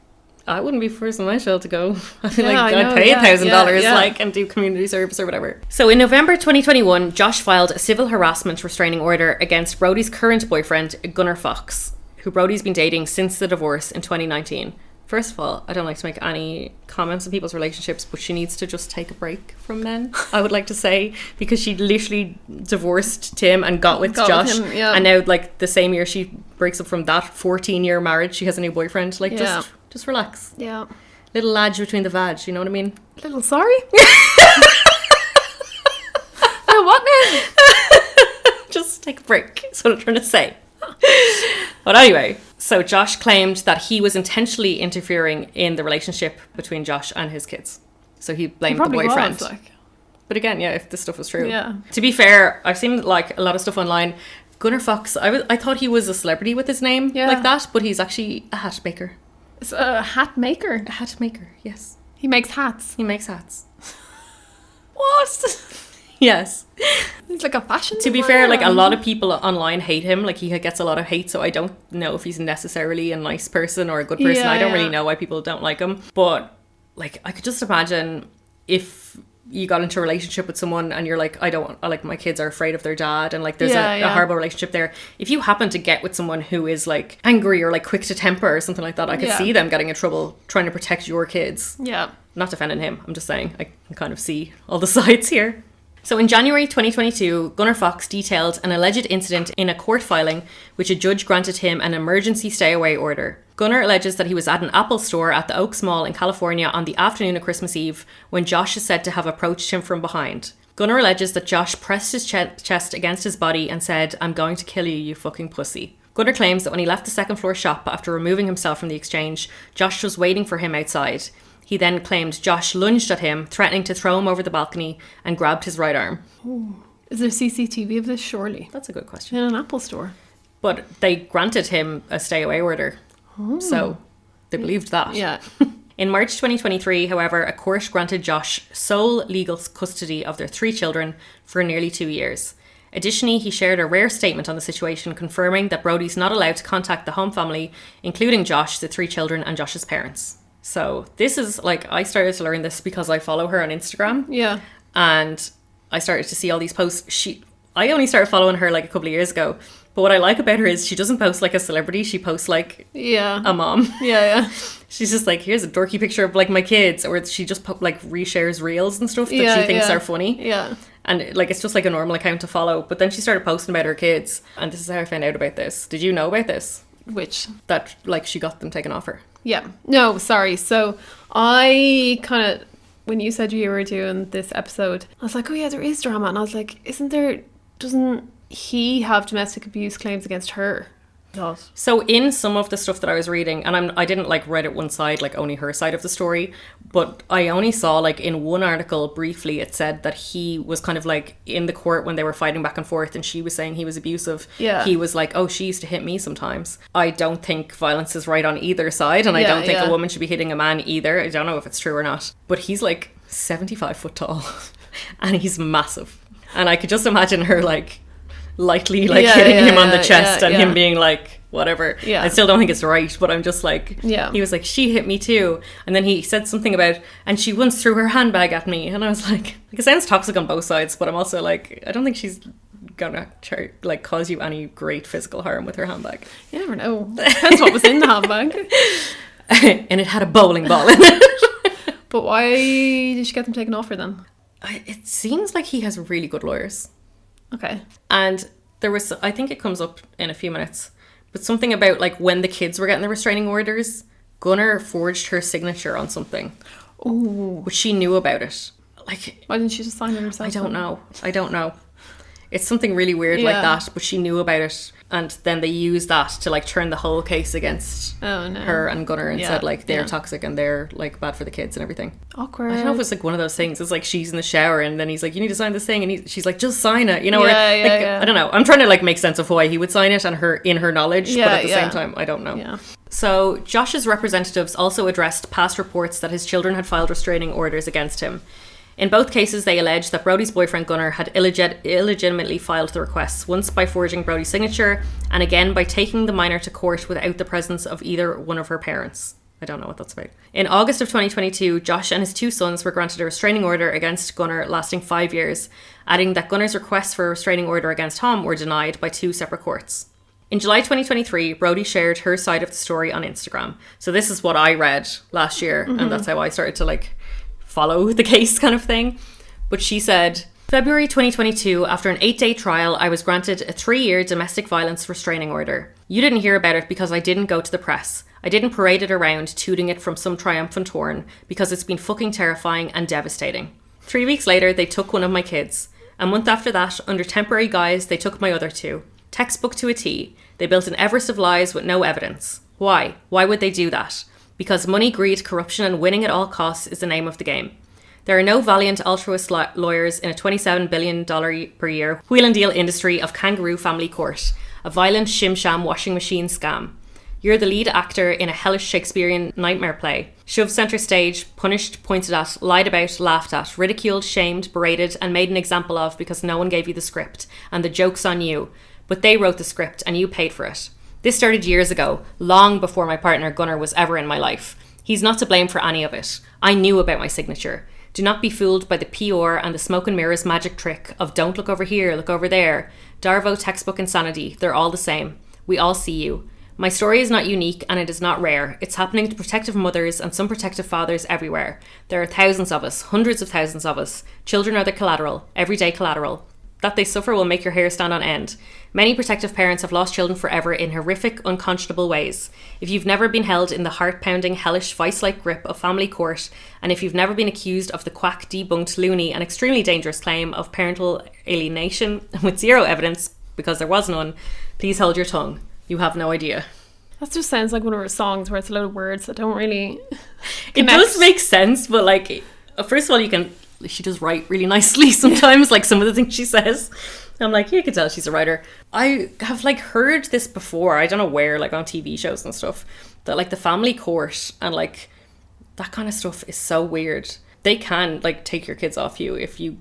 I wouldn't be forcing my child to go. I feel Yeah, like I I'd know, pay yeah, $1,000 yeah. like and do community service or whatever. So in November 2021, Josh filed a civil harassment restraining order against Brody's current boyfriend, Gunnar Fox, who Brody's been dating since the divorce in 2019. First of all, I don't like to make any comments on people's relationships, but she needs to just take a break from men, I would like to say, because she literally divorced Tim and got with Josh. Him, yeah. And now, like, the same year she breaks up from that 14-year marriage, she has a new boyfriend. Like, Yeah. just relax. Yeah. Little ladge between the vag, you know what I mean? Little sorry? What now? Just take a break, is what I'm trying to say. But anyway, so Josh claimed that he was intentionally interfering in the relationship between Josh and his kids. So he blamed the Probably boyfriend. was, like. But again, yeah, if this stuff was true. Yeah. To be fair, I've seen like a lot of stuff online. Gunnar Fox, I thought he was a celebrity with his name like that, but he's actually a hat maker. It's a hat maker. A hat maker, yes. He makes hats. He makes hats. What? Yes. He's like a fashion To be designer. fair, like, a lot of people online hate him. Like, he gets a lot of hate, so I don't know if he's necessarily a nice person or a good person. Yeah, I don't really yeah. know why people don't like him. But, like, I could just imagine if you got into a relationship with someone and you're like, like, my kids are afraid of their dad, and like there's a horrible relationship there. If you happen to get with someone who is like angry or like quick to temper or something like that, I could see them getting in trouble trying to protect your kids. Yeah. Not defending him, I'm just saying I can kind of see all the sides here. So in January 2022, Gunnar Fox detailed an alleged incident in a court filing which a judge granted him an emergency stay-away order. Gunnar alleges that he was at an Apple store at the Oaks Mall in California on the afternoon of Christmas Eve when Josh is said to have approached him from behind. Gunnar alleges that Josh pressed his chest against his body and said, "I'm going to kill you, you fucking pussy." Gunnar claims that when he left the second floor shop after removing himself from the exchange, Josh was waiting for him outside. He then claimed Josh lunged at him, threatening to throw him over the balcony, and grabbed his right arm. Ooh. Is there CCTV of this? Surely. That's a good question. In an Apple store. But they granted him a stay-away order. So they believed that. Yeah. In March 2023, however, a court granted Josh sole legal custody of their 3 children for nearly 2 years. Additionally, he shared a rare statement on the situation, confirming that Brody's not allowed to contact the home family, including Josh, the 3 children, and Josh's parents. So this is like, I started to learn this because I follow her on Instagram. Yeah. And I started to see all these posts. I only started following her like a couple of years ago. But what I like about her is she doesn't post like a celebrity. She posts like a mom. Yeah. She's just like, here's a dorky picture of like my kids. Or she just like reshares reels and stuff that she thinks are funny. Yeah. And like, it's just like a normal account to follow. But then she started posting about her kids. And this is how I found out about this. Did you know about this? Which? That like she got them taken off her. Yeah. No, sorry. So I kind of, when you said you were doing this episode, I was like, oh yeah, there is drama. And I was like, doesn't he have domestic abuse claims against her? So in some of the stuff that I was reading, and I didn't like read it one side, like only her side of the story, but I only saw like in one article briefly it said that he was kind of like in the court when they were fighting back and forth and she was saying he was abusive. Yeah. He was like, oh, she used to hit me sometimes. I don't think violence is right on either side, and I don't think a woman should be hitting a man either. I don't know if it's true or not, but he's like 75 foot tall and he's massive, and I could just imagine her like lightly like hitting him on the chest and him being like whatever. I still don't think it's right, but I'm just like, he was like, she hit me too, and then he said something about, and she once threw her handbag at me, and I was like it sounds toxic on both sides, but I'm also like, I don't think she's gonna like cause you any great physical harm with her handbag. You never know. Depends what was in the handbag. And it had a bowling ball in it. But why did she get them taken off her then? It seems like he has really good lawyers. Okay. And there was, I think it comes up in a few minutes, but something about like when the kids were getting the restraining orders, Gunnar forged her signature on something. Oh. But she knew about it. Like, why didn't she just sign it herself? I don't know. It's something really weird like that, but she knew about it. And then they used that to like turn the whole case against her and Gunnar and said like they're toxic and they're like bad for the kids and everything. Awkward. I don't know if it's like one of those things. It's like she's in the shower and then he's like, you need to sign this thing, and she's like, just sign it, you know? I don't know. I'm trying to like make sense of why he would sign it and her in her knowledge, but at the same time, I don't know. Yeah. So Josh's representatives also addressed past reports that his children had filed restraining orders against him. In both cases, they alleged that Brody's boyfriend Gunnar had illegitimately filed the requests, once by forging Brody's signature, and again by taking the minor to court without the presence of either one of her parents. I don't know what that's about. In August of 2022, Josh and his 2 sons were granted a restraining order against Gunnar lasting 5 years, adding that Gunnar's requests for a restraining order against Tom were denied by 2 separate courts. In July 2023, Brody shared her side of the story on Instagram. So this is what I read last year, and that's how I started to like follow the case kind of thing. But she said, February 2022, after an 8-day trial, I was granted a 3-year domestic violence restraining order. You didn't hear about it because I didn't go to the press. I didn't parade it around, tooting it from some triumphant horn, because it's been fucking terrifying and devastating. 3 weeks later, they took one of my kids. A month after that, under temporary guise, they took my other 2. Textbook to a T. They built an Everest of lies with no evidence. Why? Why would they do that? Because money, greed, corruption, and winning at all costs is the name of the game. There are no valiant altruist lawyers in a $27 billion per year wheel and deal industry of kangaroo family court, a violent shim-sham washing machine scam. You're the lead actor in a hellish Shakespearean nightmare play, shoved centre stage, punished, pointed at, lied about, laughed at, ridiculed, shamed, berated, and made an example of because no one gave you the script, and the joke's on you. But they wrote the script and you paid for it. This started years ago, long before my partner Gunnar was ever in my life. He's not to blame for any of it. I knew about my signature. Do not be fooled by the PR and the smoke and mirrors magic trick of don't look over here, look over there. Darvo textbook insanity, they're all the same. We all see you. My story is not unique and it is not rare. It's happening to protective mothers and some protective fathers everywhere. There are thousands of us, hundreds of thousands of us. Children are the collateral, everyday collateral. That they suffer will make your hair stand on end. Many protective parents have lost children forever in horrific, unconscionable ways. If you've never been held in the heart-pounding, hellish, vice-like grip of family court, and if you've never been accused of the quack, debunked, loony, and extremely dangerous claim of parental alienation with zero evidence, because there was none, please hold your tongue. You have no idea. That just sounds like one of her songs where it's a lot of words that don't really connect. It does make sense, but like, first of all, she does write really nicely sometimes, like some of the things she says. I'm like, you can tell she's a writer. I have like heard this before, I don't know where, like on TV shows and stuff, that like the family court and like that kind of stuff is so weird. They can like take your kids off you if you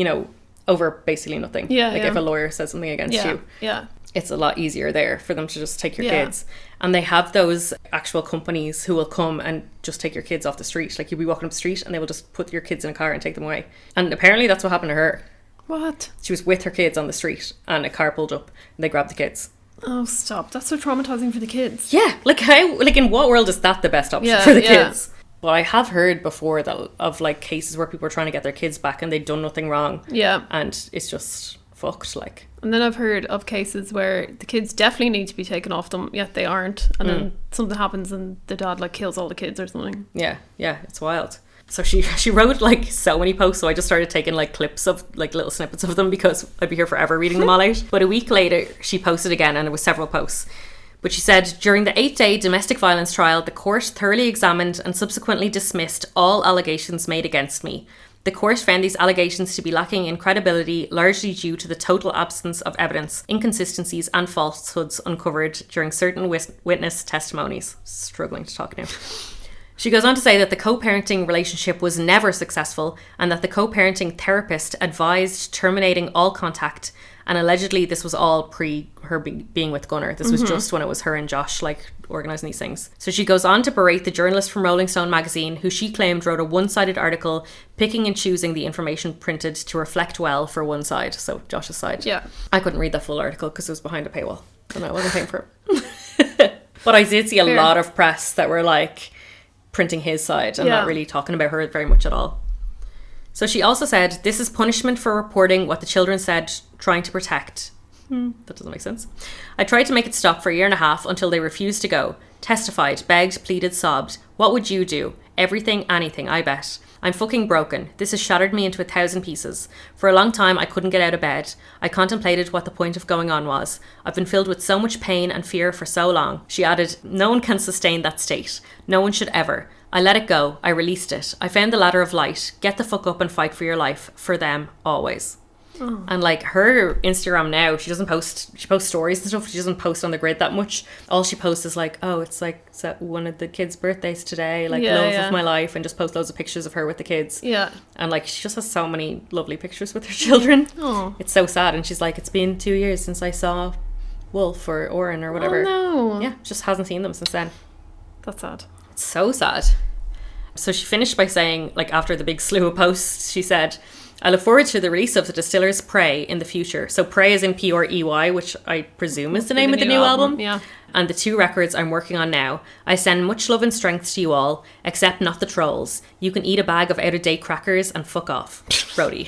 know, over basically nothing. Yeah, like if a lawyer says something against you. Yeah. It's a lot easier there for them to just take your kids. And they have those actual companies who will come and just take your kids off the street. Like, you'll be walking up the street and they will just put your kids in a car and take them away. And apparently that's what happened to her. What? She was with her kids on the street and a car pulled up and they grabbed the kids. Oh, stop. That's so traumatizing for the kids. Yeah. Like, how, like, in what world is that the best option for the kids? But I have heard before that of like cases where people are trying to get their kids back and they've done nothing wrong. Yeah. And it's just fucked, like. And then I've heard of cases where the kids definitely need to be taken off them, yet they aren't. And then something happens and the dad like kills all the kids or something. Yeah, it's wild. So she wrote like so many posts, so I just started taking like clips of like little snippets of them because I'd be here forever reading them all out. But a week later, she posted again and it was several posts. But she said, during the 8-day domestic violence trial, the court thoroughly examined and subsequently dismissed all allegations made against me. The court found these allegations to be lacking in credibility, largely due to the total absence of evidence, inconsistencies and falsehoods uncovered during certain witness testimonies. Struggling to talk now. She goes on to say that the co-parenting relationship was never successful and that the co-parenting therapist advised terminating all contact, and allegedly this was all pre her being with Gunnar. This was just when it was her and Josh like organising these things. So she goes on to berate the journalist from Rolling Stone magazine, who she claimed wrote a one-sided article, picking and choosing the information printed to reflect well for one side, so Josh's side. Yeah. I couldn't read the full article because it was behind a paywall and I wasn't paying for it. But I did see a lot of press that were like printing his side and not really talking about her very much at all. So she also said, this is punishment for reporting what the children said, trying to protect. That doesn't make sense. I tried to make it stop for a year and a half until they refused to go. Testified, begged, pleaded, sobbed. What would you do? Everything, anything, I bet. I'm fucking broken. This has shattered me into 1,000 pieces. For a long time, I couldn't get out of bed. I contemplated what the point of going on was. I've been filled with so much pain and fear for so long. She added, no one can sustain that state. No one should ever. I let it go. I released it. I found the ladder of light. Get the fuck up and fight for your life. For them, always. Oh. And like her Instagram now, she posts stories and stuff. She doesn't post on the grid that much. All she posts is like, oh, it's like one of the kids' birthdays today, like love of my life, and just post loads of pictures of her with the kids. Yeah. And like she just has so many lovely pictures with her children. Oh. It's so sad. And she's like, it's been 2 years since I saw Wolf or Oren or whatever. Oh no. Yeah, just hasn't seen them since then. That's sad. It's so sad. So she finished by saying, like after the big slew of posts, she said, I look forward to the release of the Distillers' Prey in the future. So Prey is in Prey, which I presume is the name of the new album. Yeah. And the 2 records I'm working on now. I send much love and strength to you all, except not the trolls. You can eat a bag of out-of-date crackers and fuck off. Brody.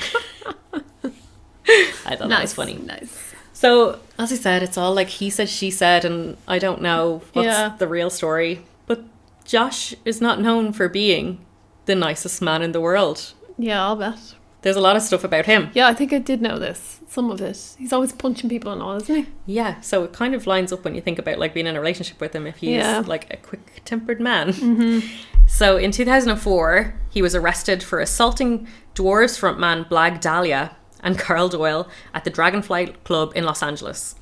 I thought that was funny. Nice. So, as I said, it's all like he said, she said, and I don't know what's the real story. But Josh is not known for being the nicest man in the world. Yeah, I'll bet. There's a lot of stuff about him. Yeah, I think I did know this. Some of it. He's always punching people and all, isn't he? Yeah, so it kind of lines up when you think about like being in a relationship with him if he's like a quick-tempered man. Mm-hmm. So in 2004, he was arrested for assaulting Dwarves frontman Blag Dalle and Carl Doyle at the Dragonfly Club in Los Angeles.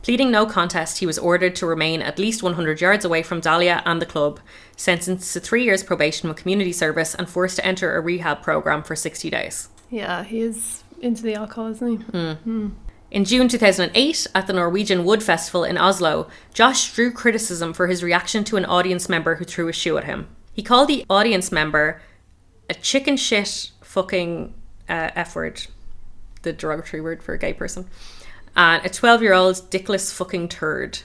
Pleading no contest, he was ordered to remain at least 100 yards away from Dalle and the club, sentenced to 3 years probation with community service, and forced to enter a rehab program for 60 days. Yeah, he is into the alcohol, isn't he? Mm. In June 2008, at the Norwegian Wood Festival in Oslo, Josh drew criticism for his reaction to an audience member who threw a shoe at him. He called the audience member a chicken shit fucking F-word, the derogatory word for a gay person, and a 12-year-old dickless fucking turd.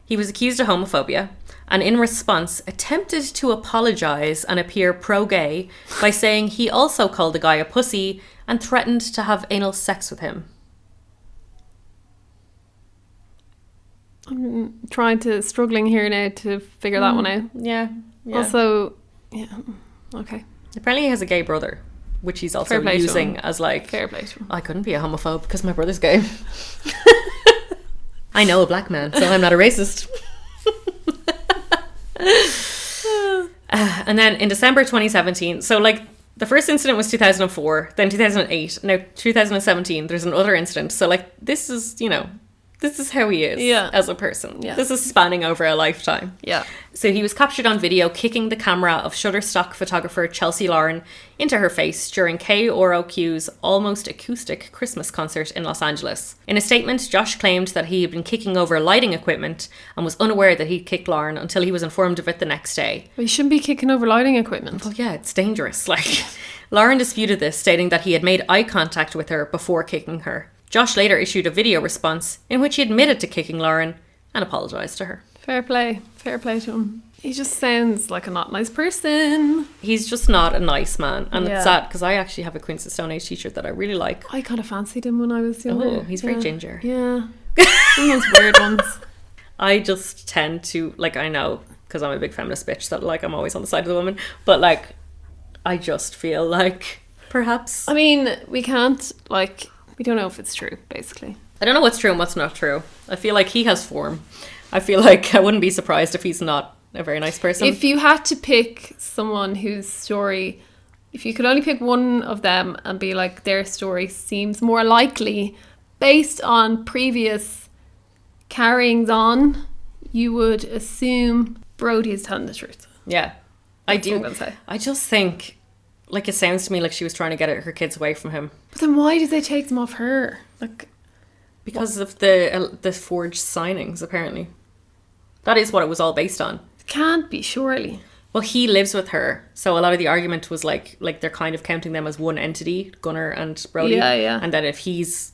He was accused of homophobia, and in response attempted to apologise and appear pro-gay by saying he also called the guy a pussy and threatened to have anal sex with him. I'm struggling here now to figure that one out. Yeah. Also, okay. Apparently he has a gay brother, which he's also using as like, fair play to him. I couldn't be a homophobe because my brother's gay. I know a black man, so I'm not a racist. And then in December 2017, so like the first incident was 2004, then 2008, now 2017, there's another incident. So like this is, This is how he is as a person. Yeah. This is spanning over a lifetime. Yeah. So he was captured on video kicking the camera of Shutterstock photographer Chelsea Lauren into her face during KROQ's almost acoustic Christmas concert in Los Angeles. In a statement, Josh claimed that he had been kicking over lighting equipment and was unaware that he'd kicked Lauren until he was informed of it the next day. Well, you shouldn't be kicking over lighting equipment. Well, yeah, it's dangerous. Lauren disputed this, stating that he had made eye contact with her before kicking her. Josh later issued a video response in which he admitted to kicking Lauren and apologised to her. Fair play to him. He just sounds like a not nice person. He's just not a nice man. And it's sad because I actually have a Queens of Stone Age t-shirt that I really like. I kind of fancied him when I was younger. Oh, he's very ginger. Yeah. Some of those weird ones. I just tend to, I know, because I'm a big feminist bitch, that, I'm always on the side of the woman. But, I just feel like perhaps... I mean, we can't, we don't know if it's true, basically. I don't know what's true and what's not true. I feel like he has form. I feel like I wouldn't be surprised if he's not a very nice person. If you had to pick someone whose story, if you could only pick one of them and be like, their story seems more likely based on previous carryings on, you would assume Brody is telling the truth. Yeah, I do. I just think, it sounds to me like she was trying to get her kids away from him. But then why did they take them off her? Because of the forged signings, apparently. That is what it was all based on. It can't be, surely. Well, he lives with her, so a lot of the argument was like they're kind of counting them as one entity, Gunnar and Brody. Yeah. And then if he's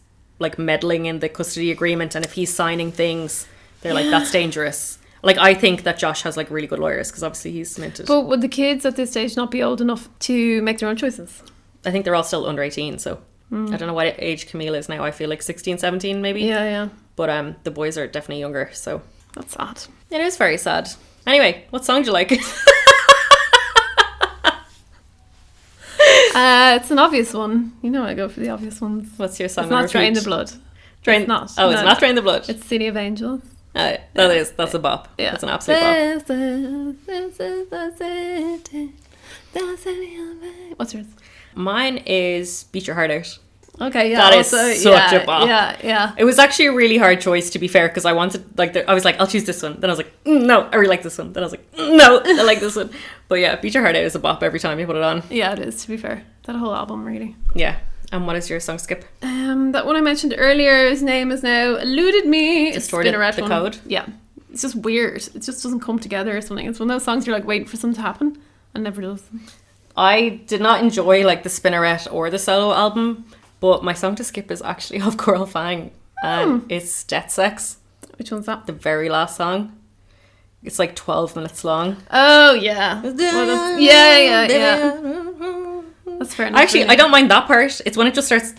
meddling in the custody agreement and if he's signing things, they're like, that's dangerous. I think that Josh has really good lawyers because obviously he's minted. But would the kids at this stage not be old enough to make their own choices? I think they're all still under 18, so I don't know what age Camille is now. I feel like 16, 17 maybe. Yeah. But the boys are definitely younger, so. That's sad. It is very sad. Anyway, what song do you like? It's an obvious one. You know I go for the obvious ones. What's your song? It's not Drain the Blood. It's not. Oh, it's not Drain the Blood. It's City of Angels. That's a bop. Yeah. That's an absolute bop. This is the city. The city of... What's yours? Mine is Beat Your Heart Out. Okay, yeah. That is such a bop. Yeah. It was actually a really hard choice, to be fair, because I wanted, I was like, I'll choose this one. Then I was like, no, I really like this one. Then I was like, no, I like this one. But yeah, Beat Your Heart Out is a bop every time you put it on. Yeah, it is, to be fair. That whole album, really. Yeah. And what is your song, Skip? That one I mentioned earlier, his name has now eluded me. Distorted the code? Yeah. It's just weird. It just doesn't come together or something. It's one of those songs you're waiting for something to happen and never does. I did not enjoy the Spinneret or the solo album, but my song to skip is actually of Coral Fang, and it's Death Sex. Which one's that? The very last song. It's 12 minutes long. Oh, yeah. Well, yeah. That's fair enough. Actually, I don't mind that part. It's when it just starts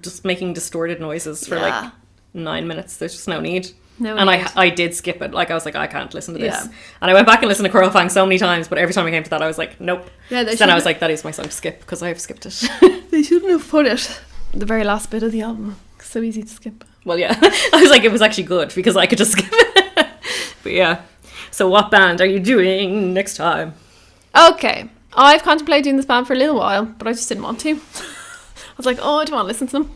just making distorted noises for 9 minutes. There's just no need. I did skip it. I was like, I can't listen to this. Yeah. And I went back and listened to Coral Fang so many times, but every time I came to that, I was like, nope. Yeah, so then I was like, that is my song to skip because I have skipped it. They shouldn't have put it the very last bit of the album. It's so easy to skip. Well, yeah. I was like, it was actually good because I could just skip it. But yeah. So what band are you doing next time? Okay. I've contemplated doing this band for a little while, but I just didn't want to. I was like, I don't want to listen to them.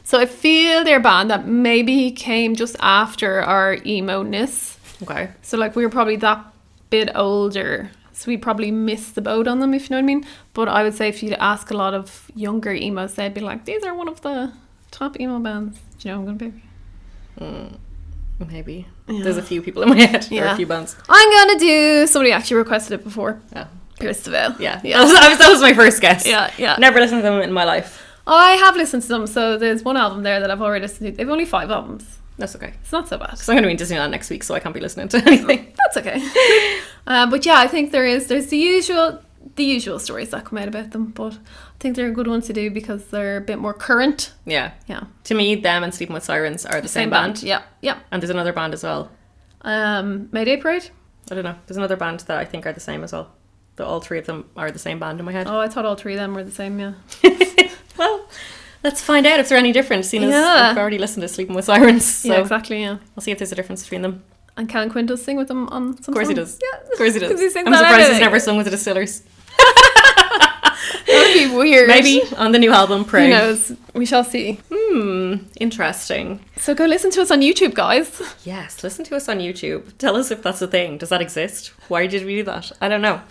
So I feel they're a band that maybe came just after our emo-ness. Okay. So we were probably that bit older. So we probably missed the boat on them, if you know what I mean. But I would say if you ask a lot of younger emos, they'd be like, these are one of the top emo bands. Do you know what I'm going to be? Maybe. Yeah. There's a few people in my head. Yeah. There are a few bands. I'm going to do... Somebody actually requested it before. Yeah. Christabel. Yeah. That was my first guess. Yeah. Never listened to them in my life. I have listened to them, so there's one album there that I've already listened to. They've only 5 albums. That's okay. It's not so bad. Because I'm going to be in Disneyland next week, so I can't be listening to anything. That's okay. But yeah, I think there's the usual stories that come out about them, but I think they're a good one to do because they're a bit more current. Yeah. Yeah. To me, them and Sleeping with Sirens are the same band. Yeah. And there's another band as well. Mayday Parade? I don't know. There's another band that I think are the same as well. All 3 of them are the same band in my head. Oh, I thought all 3 of them were the same, yeah. Well, let's find out if they're any different, seeing as we've already listened to Sleeping with Sirens. So yeah, exactly, yeah. We'll see if there's a difference between them. And Callan Quinn does sing with them on some songs. He does. Yeah. Of course he does. He sings I'm surprised he's never sung with the Distillers. He be weird. Maybe on the new album, Pray. Who knows? We shall see. Interesting. So go listen to us on YouTube, guys. Yes, listen to us on YouTube. Tell us if that's a thing. Does that exist? Why did we do that? I don't know.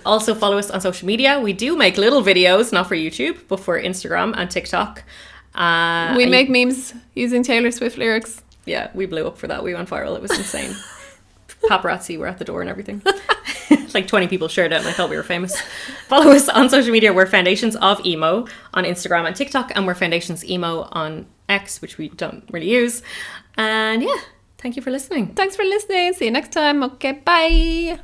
Also follow us on social media. We do make little videos, not for YouTube, but for Instagram and TikTok. We make memes using Taylor Swift lyrics. Yeah, we blew up for that. We went viral. It was insane. Paparazzi were at the door and everything. Like 20 people shared it and I thought we were famous. Follow us on social media. We're Foundations of Emo on Instagram and TikTok, and we're Foundations Emo on X, which we don't really use. And yeah, thank you for listening. Thanks for listening. See you next time. Okay, bye.